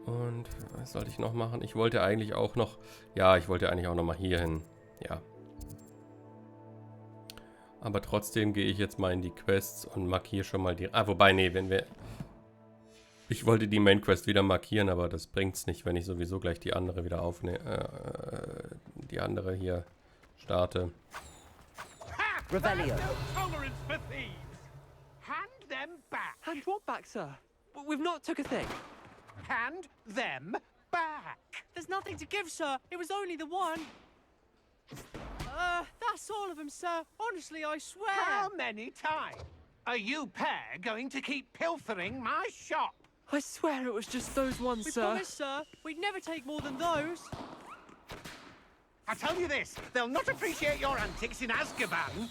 Und was sollte ich noch machen? Ich wollte eigentlich auch noch... Ja, ich wollte eigentlich auch noch mal hier hin. Ja. Aber trotzdem gehe ich jetzt mal in die Quests und markiere schon mal die... Ah, wobei, nee, wenn wir... Ich wollte die Main Quest wieder markieren, aber das bringt's nicht, wenn ich sowieso gleich die andere wieder aufnehme. Die andere hier starte. Revelio. No tolerance for thieves. Hand them back. Hand what back, sir? We've not took a thing. Hand them back. There's nothing to give, sir. It was only the one. That's all of them, sir. Honestly, I swear. How many times are you pair going to keep pilfering my shop? I swear it was just those ones, We sir. promise, sir. We'd never take more than those. I tell you this, they'll not appreciate your antics in Azkaban.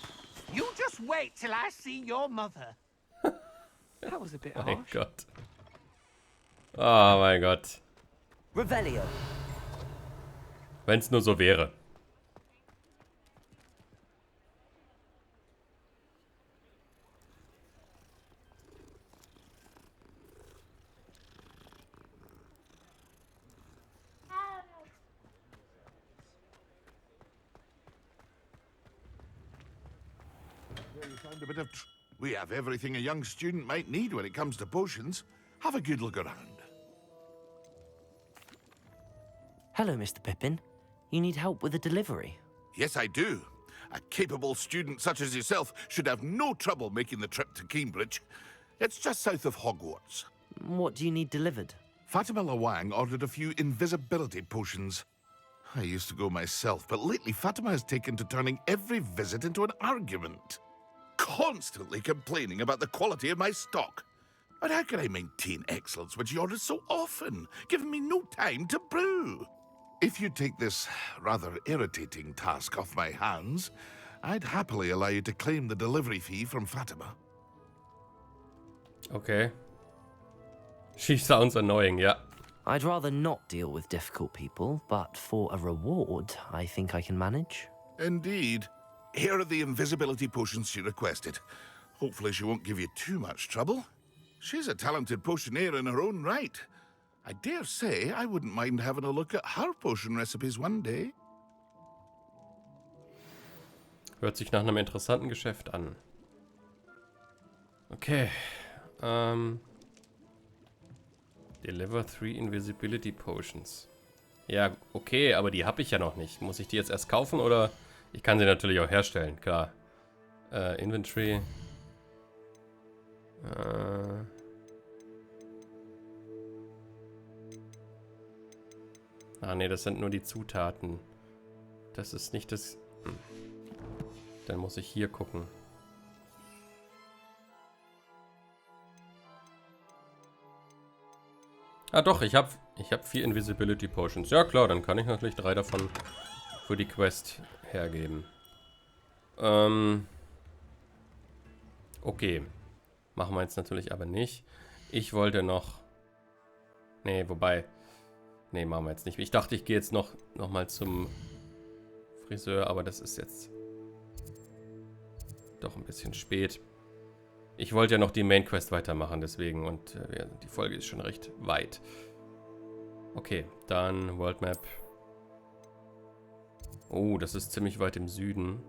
You just wait till I see your mother. That was a bit Mein harsh. Gott. Oh mein Gott. Revelio. Wenn es nur so wäre. We have everything a young student might need when it comes to potions. Have a good look around. Hello, Mr. Pippin. You need help with a delivery? Yes, I do. A capable student such as yourself should have no trouble making the trip to Cambridge. It's just south of Hogwarts. What do you need delivered? Fatima Lawang ordered a few invisibility potions. I used to go myself, but lately Fatima has taken to turning every visit into an argument. Constantly complaining about the quality of my stock. But how can I maintain excellence when she orders so often, giving me no time to brew? If you take this rather irritating task off my hands, I'd happily allow you to claim the delivery fee from Fatima. Okay. She sounds annoying, yeah. I'd rather not deal with difficult people, but for a reward, I think I can manage. Indeed. Here are the invisibility potions she requested. Hopefully she won't give you too much trouble. She's a talented potioneer in her own right. I dare say I wouldn't mind having a look at her potion recipes one day. Hört sich nach einem interessanten Geschäft an. Okay. Deliver 3 Invisibility Potions. Ja, okay, aber die habe ich ja noch nicht. Muss ich die jetzt erst kaufen oder... Ich kann sie natürlich auch herstellen, klar. Inventory. Ah, nee, das sind nur die Zutaten. Das ist nicht das... Dann muss ich hier gucken. Ah doch, ich hab 4 Invisibility Potions. Ja klar, dann kann ich natürlich 3 davon für die Quest hergeben. Okay. Machen wir jetzt natürlich aber nicht. Ich wollte noch... Nee, wobei... Nee, machen wir jetzt nicht. Ich dachte, ich gehe jetzt noch mal zum Friseur, aber das ist jetzt doch ein bisschen spät. Ich wollte ja noch die Main Quest weitermachen, deswegen. Und die Folge ist schon recht weit. Okay, dann World Map. Oh, das ist ziemlich weit im Süden.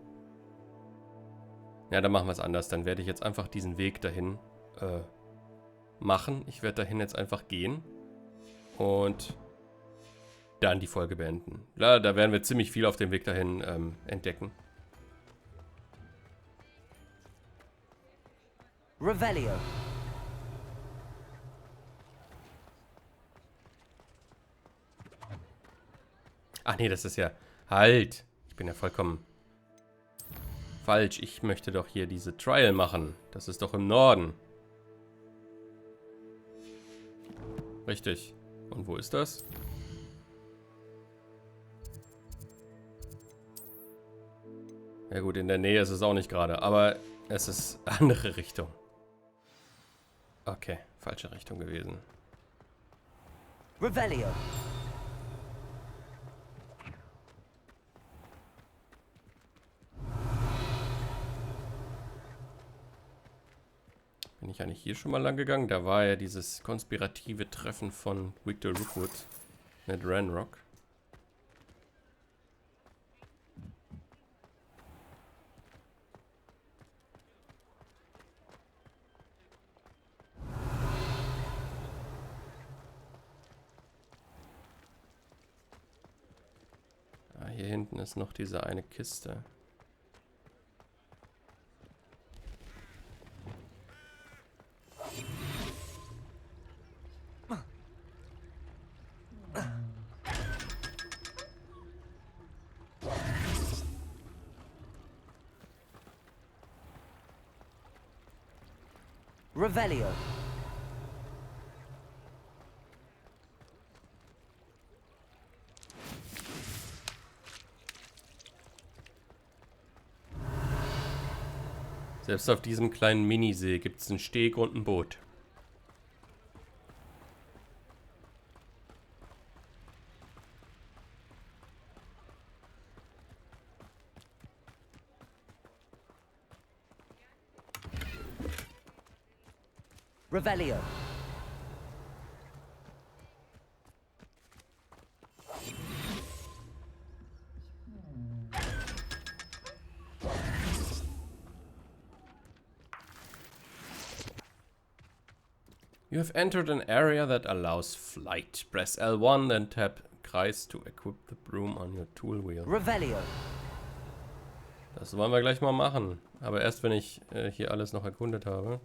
Ja, dann machen wir es anders. Dann werde ich jetzt einfach diesen Weg dahin machen. Ich werde dahin jetzt einfach gehen. Und dann die Folge beenden. Ja, da werden wir ziemlich viel auf dem Weg dahin entdecken. Revelio. Ach nee, das ist ja... Halt! Ich bin ja vollkommen falsch. Ich möchte doch hier diese Trial machen. Das ist doch im Norden. Richtig. Und wo ist das? Ja gut, in der Nähe ist es auch nicht gerade, aber es ist andere Richtung. Okay, falsche Richtung gewesen. Revelio. Bin ich eigentlich hier schon mal lang gegangen? Da war ja dieses konspirative Treffen von Victor Rookwood mit Ranrock. Ah, hier hinten ist noch diese eine Kiste. Revelio. Selbst auf diesem kleinen Minisee gibt es einen Steg und ein Boot. Revelio. You have entered an area that allows flight. Press L1, then tap Kreis to equip the broom on your tool wheel. Revelio. Das wollen wir gleich mal machen. Aber erst, wenn ich hier alles noch erkundet habe.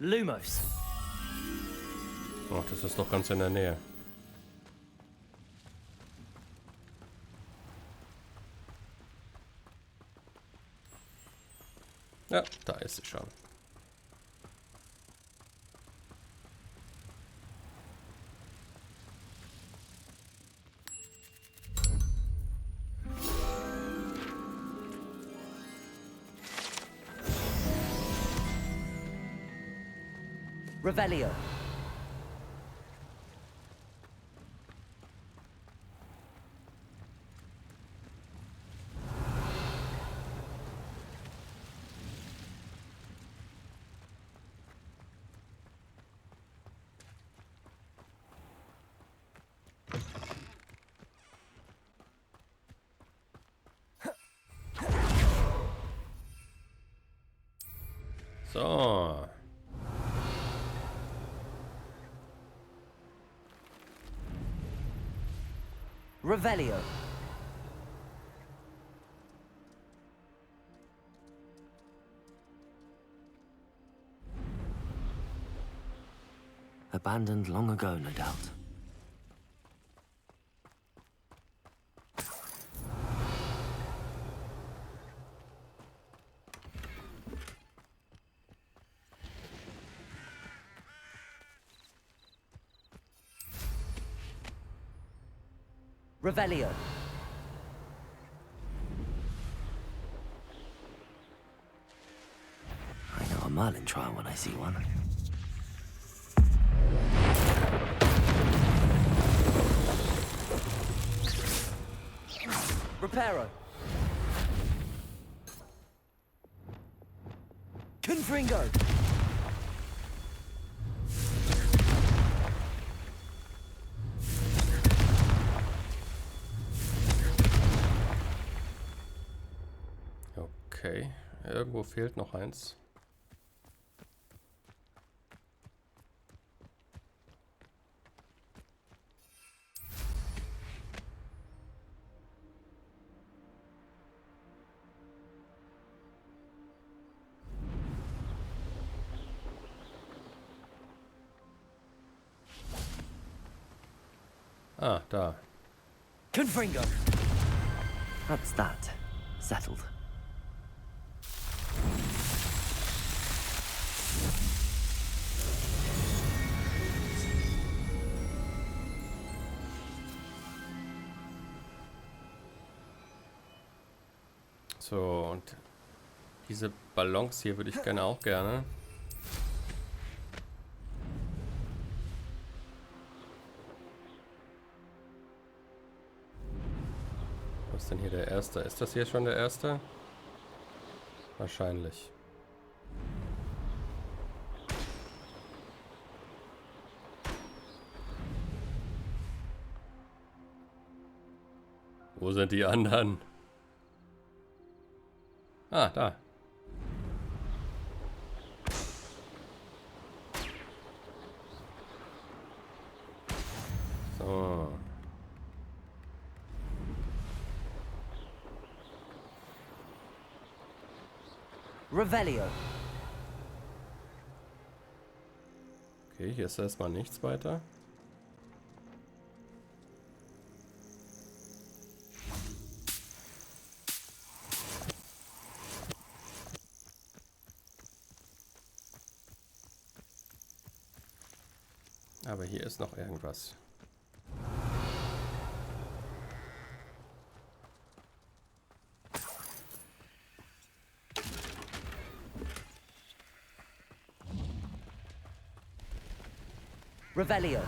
Lumos. Ach, das ist doch ganz in der Nähe. Ja, da ist sie schon. Revelio. So. Revelio. Abandoned long ago, no doubt. Revelio. I know a Merlin trial when I see one. Reparo. Confringo. Okay, irgendwo fehlt noch eins. Ah, da. Confringo. That's that. Settled. So, und diese Ballons hier würde ich gerne. Was ist denn hier der erste? Ist das hier schon der erste? Wahrscheinlich. Wo sind die anderen? Ah, da. So. Revelio. Okay, hier ist erstmal nichts weiter. Aber hier ist noch irgendwas. Revelio.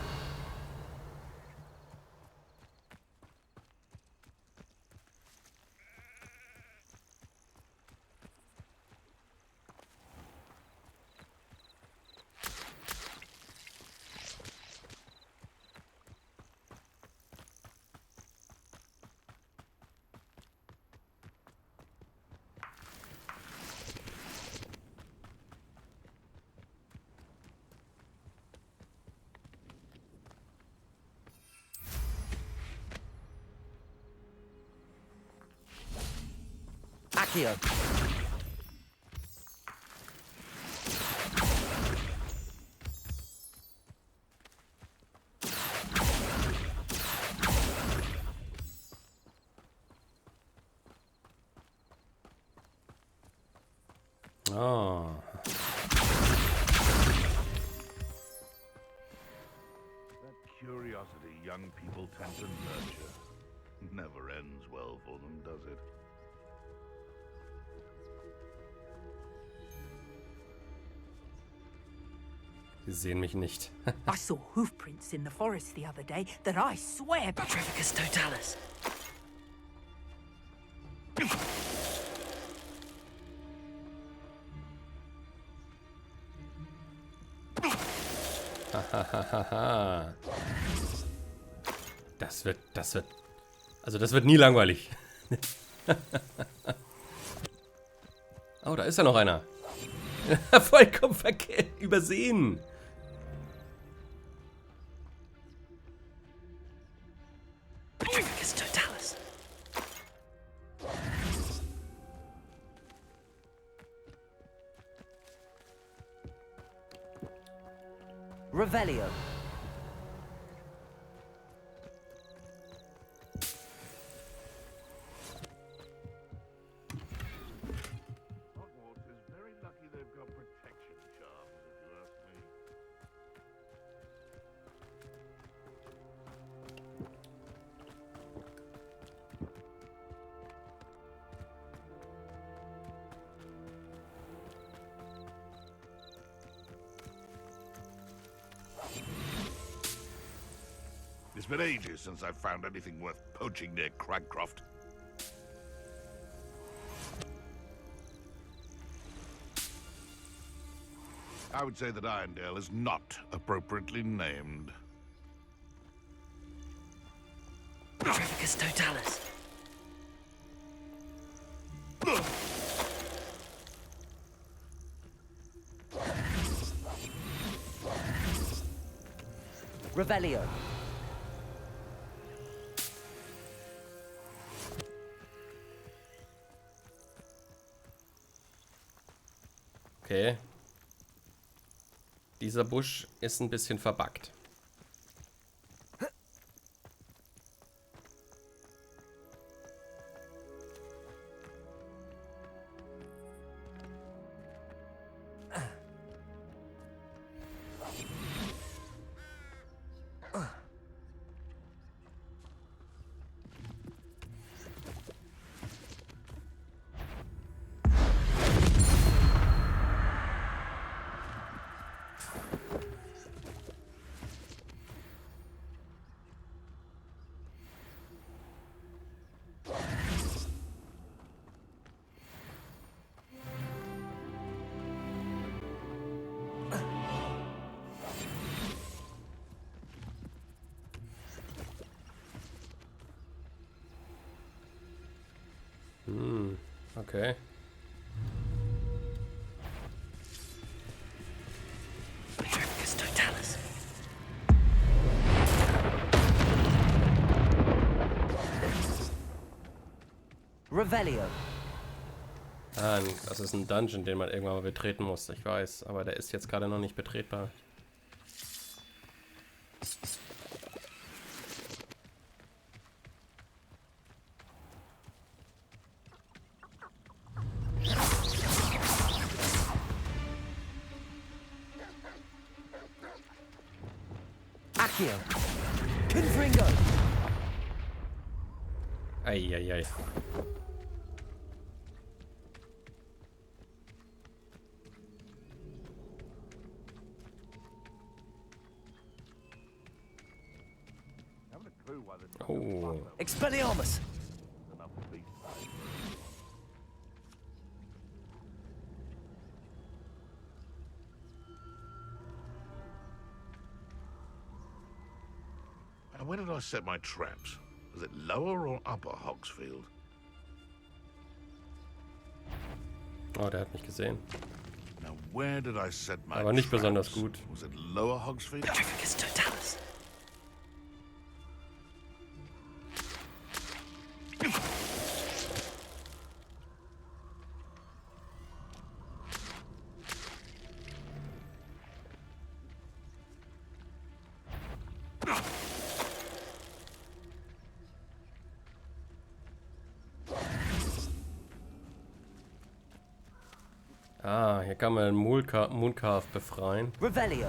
Accio. Ah. That curiosity young people tend to nurture never ends well for them, does it? Sie sehen mich nicht. I saw hoof prints in the forest the other day that I swear... Petrificus totalis. Hahaha. Das wird... Also das wird nie langweilig. Oh, da ist ja noch einer. Vollkommen verkehrt übersehen. Petrificus totalis. Revelio. Hogwarts is very lucky they've got protection charms, if you ask me. It's been ages since I've found anything worth poaching near Cragcroft. I would say that Irondale is not appropriately named. Petrificus totalis. Revelio. Okay. Dieser Busch ist ein bisschen verbuggt. Okay. Petrificus totalis. Revelio. Ah, das ist ein Dungeon, den man irgendwann mal betreten muss. Ich weiß, aber der ist jetzt gerade noch nicht betretbar. Accio. Confringo. Eieiei. Oh. Expelliarmus. And where did I set my traps? Was it lower or upper Hogsfield? Oh, der hat mich gesehen. Now, where did I set my Aber nicht traps? besonders gut. Was it lower Hogsfield? Petrificus totalis. Ah, hier kann man den Mooncarve befreien. Revelio.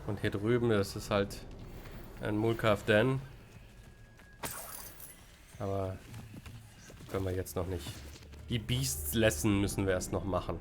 Und hier drüben, das ist halt ein Mooncarve Den. Aber können wir jetzt noch nicht. Die Beasts Lesson müssen wir erst noch machen.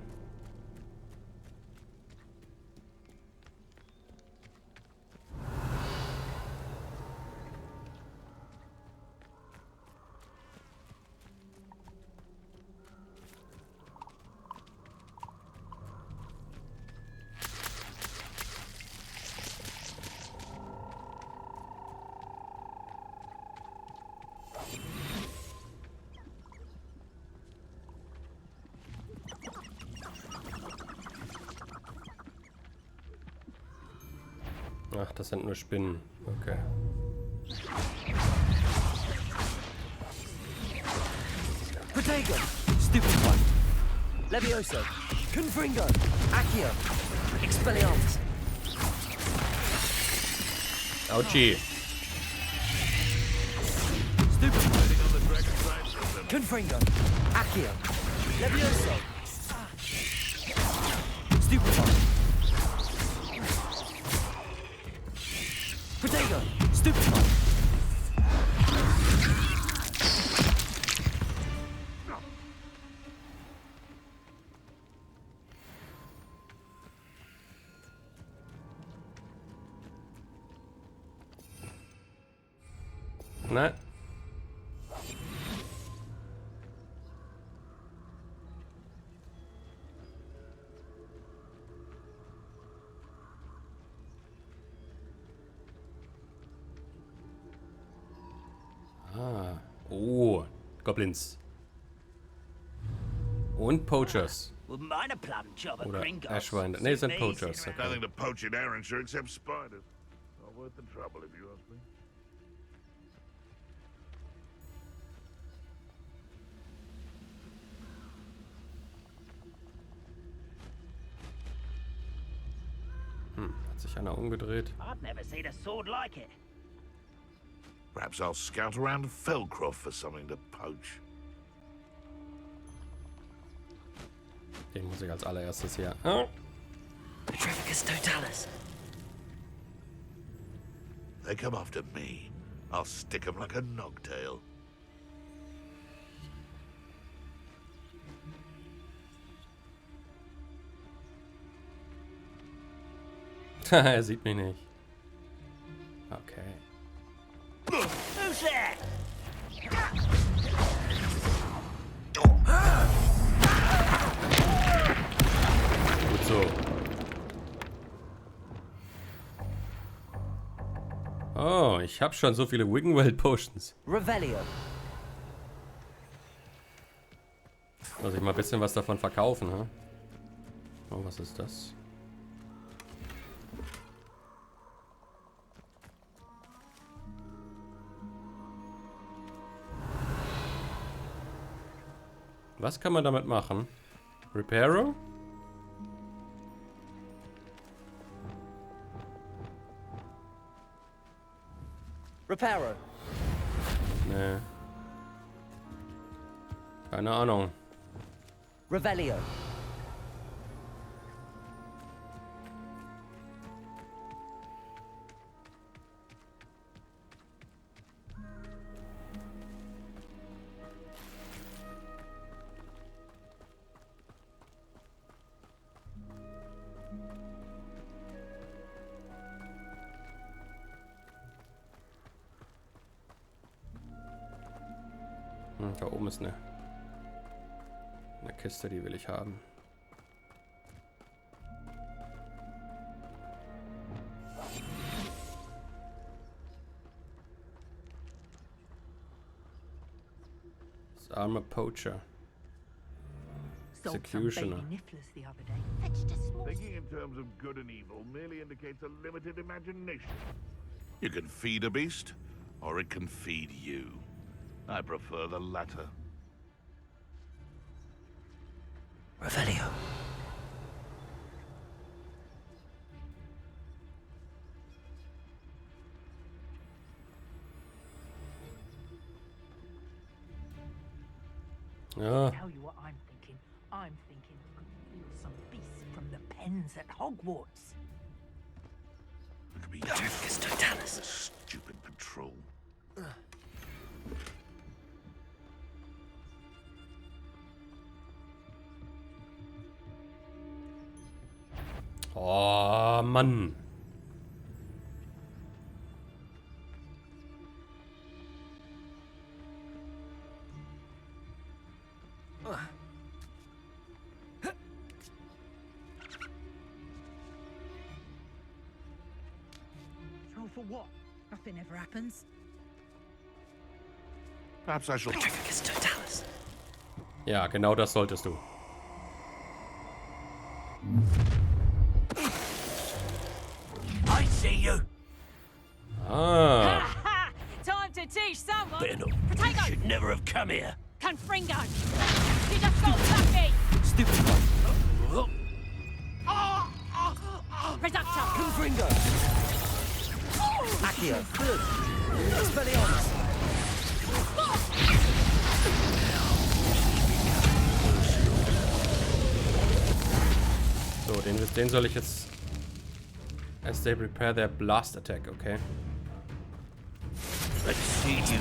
Ach, das sind nur Spinnen. Okay. Protego. Stupid one. Levioso. Confringo. Accio. Expelliarmus. Ouchie. Stupid one. Confringo. Accio. Levioso. Stupid one. Protego. Stupid one. Nein. Ah. Oh. Goblins. Und Poachers. Oder Ashwinder. Ne, sind Poachers. Okay. Nothing to poach in Arrowshire except spiders. Not worth the trouble, if you ask me. Hat sich einer umgedreht. I've never seen a sword like it. Perhaps I'll scout around Felcroft for something to poach. Den muss ich als allererstes hier. Oh. Petrificus totalis. They come after me. I'll stick 'em like a nogtail. Er sieht mich nicht. Okay. Who's there? Gut so. Oh, ich habe schon so viele Wiggenweld Potions. Revelio. Muss ich mal ein bisschen was davon verkaufen, ne? Oh, was ist das? Was kann man damit machen? Reparo? Reparo. Nee. Keine Ahnung. Revelio. Da oben ist eine Kiste, die will ich haben. Das arme Poacher. Executioner. Thinking in terms of good and evil merely indicates a limited imagination. You can feed a beast, or it can feed you. I prefer the latter. Revelio. Ja. Tell you what I'm thinking. I'm thinking we could steal some beasts from the pens at Hogwarts. It could be stupid patrol. Oh, Mann. Throw for what? Nothing ever happens. Perhaps I shall... Ja, genau das solltest du. I see you. Ah. Time to teach someone. Better not. Potato. Should never have come here. Confringo. You just got lucky. Stupid one. Reductor. Confringo! Accio! Expelliarmus! So, den soll ich jetzt... As they prepare their blast attack, okay. Let's see you.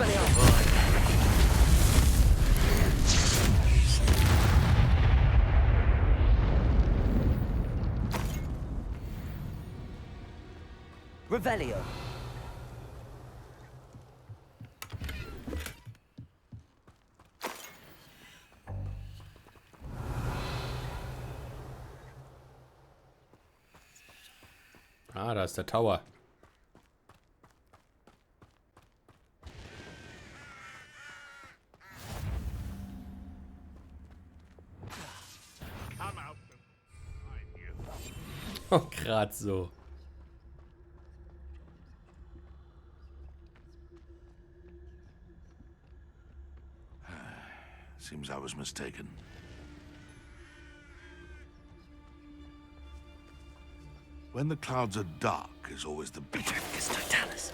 Revelio! Ah, da ist der Tower. Oh, gerade so. Seems I was mistaken. When the clouds are dark is always the biggest totalis.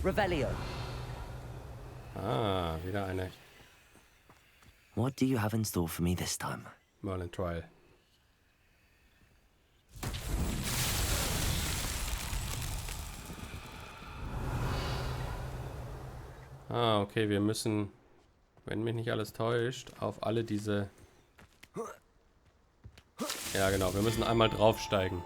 Revelio! Ah, wieder eine What do you have in store for me this time? Merlin Trial. Ah, okay, wir müssen, wenn mich nicht alles täuscht, auf alle diese... Ja, genau, wir müssen einmal draufsteigen.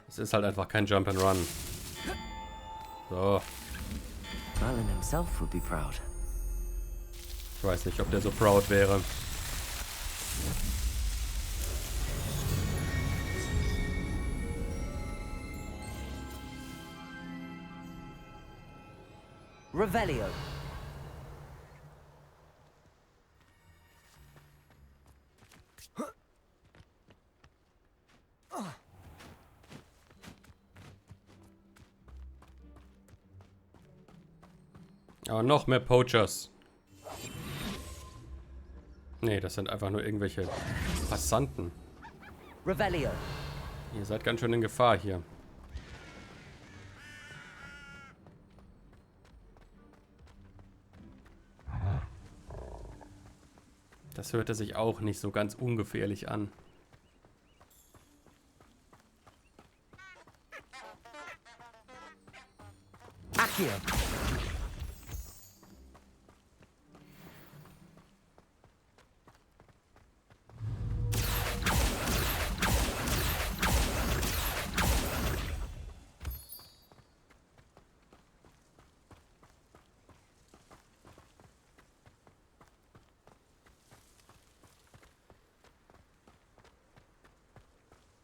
Es ist halt einfach kein Jump and Run. So. Merlin himself would be proud. Ich weiß nicht, ob der so proud wäre. Revelio! Aber noch mehr Poachers. Nee, das sind einfach nur irgendwelche Passanten. Revelio! Ihr seid ganz schön in Gefahr hier. Das hörte sich auch nicht so ganz ungefährlich an. Accio!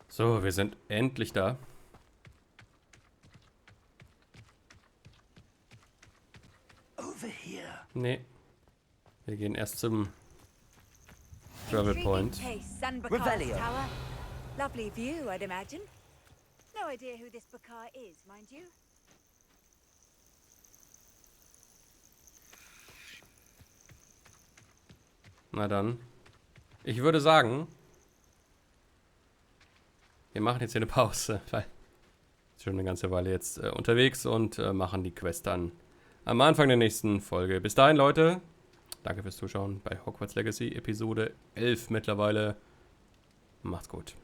So, wir sind endlich da. Nee. Wir gehen erst zum Travel Point. Revelio. Lovely view, I'd imagine. No idea who this Bakar is, mind you. Na dann. Ich würde sagen, wir machen jetzt hier eine Pause, weil schon eine ganze Weile jetzt unterwegs und machen die Quest dann am Anfang der nächsten Folge. Bis dahin, Leute. Danke fürs Zuschauen bei Hogwarts Legacy, Episode 11 mittlerweile. Macht's gut.